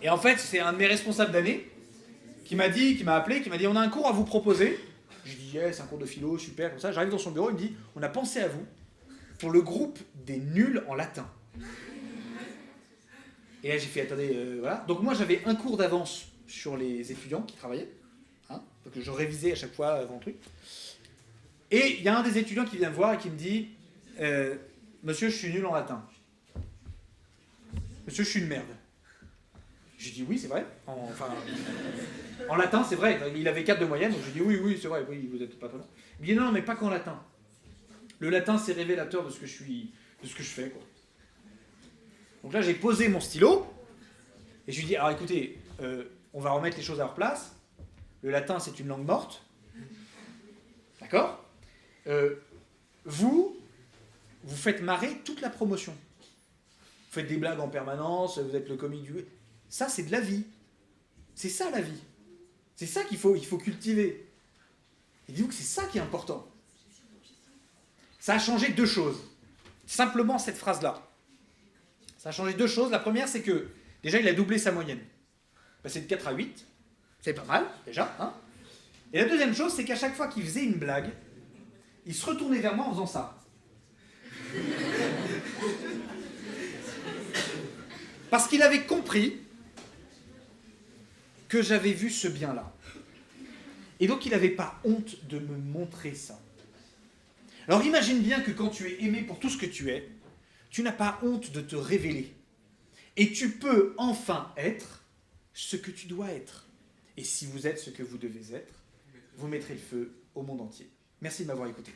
Et en fait, c'est un de mes responsables d'année qui m'a appelé, qui m'a dit, on a un cours à vous proposer. Je dis, yeah, c'est un cours de philo, super, comme ça. J'arrive dans son bureau, il me dit, on a pensé à vous pour le groupe des nuls en latin. Et là, j'ai fait, attendez, voilà. Donc moi, j'avais un cours d'avance sur les étudiants qui travaillaient. Hein, donc je révisais à chaque fois avant le truc. Et il y a un des étudiants qui vient me voir et qui me dit, monsieur, je suis nul en latin. monsieur, je suis une merde. J'ai dit oui, c'est vrai. En latin, c'est vrai. Il avait 4 de moyenne, donc j'ai dit oui, c'est vrai, oui, vous êtes pas très bon. Il me dit non, mais pas qu'en latin. Le latin, c'est révélateur de ce que je fais, quoi. Donc là, j'ai posé mon stylo, et je lui ai dit, alors écoutez, on va remettre les choses à leur place. Le latin, c'est une langue morte. D'accord ? Vous faites marrer toute la promotion. Vous faites des blagues en permanence, vous êtes le comique du... Ça, c'est de la vie. C'est ça, la vie. C'est ça qu'il faut cultiver. Et dis-vous que c'est ça qui est important. Ça a changé 2 choses. Simplement cette phrase-là. Ça a changé 2 choses. La première, c'est que, déjà, il a doublé sa moyenne. Passé de 4 à 8. C'est pas mal, déjà. Hein. Et la deuxième chose, c'est qu'à chaque fois qu'il faisait une blague, il se retournait vers moi en faisant ça. Parce qu'il avait compris que j'avais vu ce bien-là. Et donc il n'avait pas honte de me montrer ça. Alors imagine bien que quand tu es aimé pour tout ce que tu es, tu n'as pas honte de te révéler. Et tu peux enfin être ce que tu dois être. Et si vous êtes ce que vous devez être, vous mettrez le feu au monde entier. Merci de m'avoir écouté.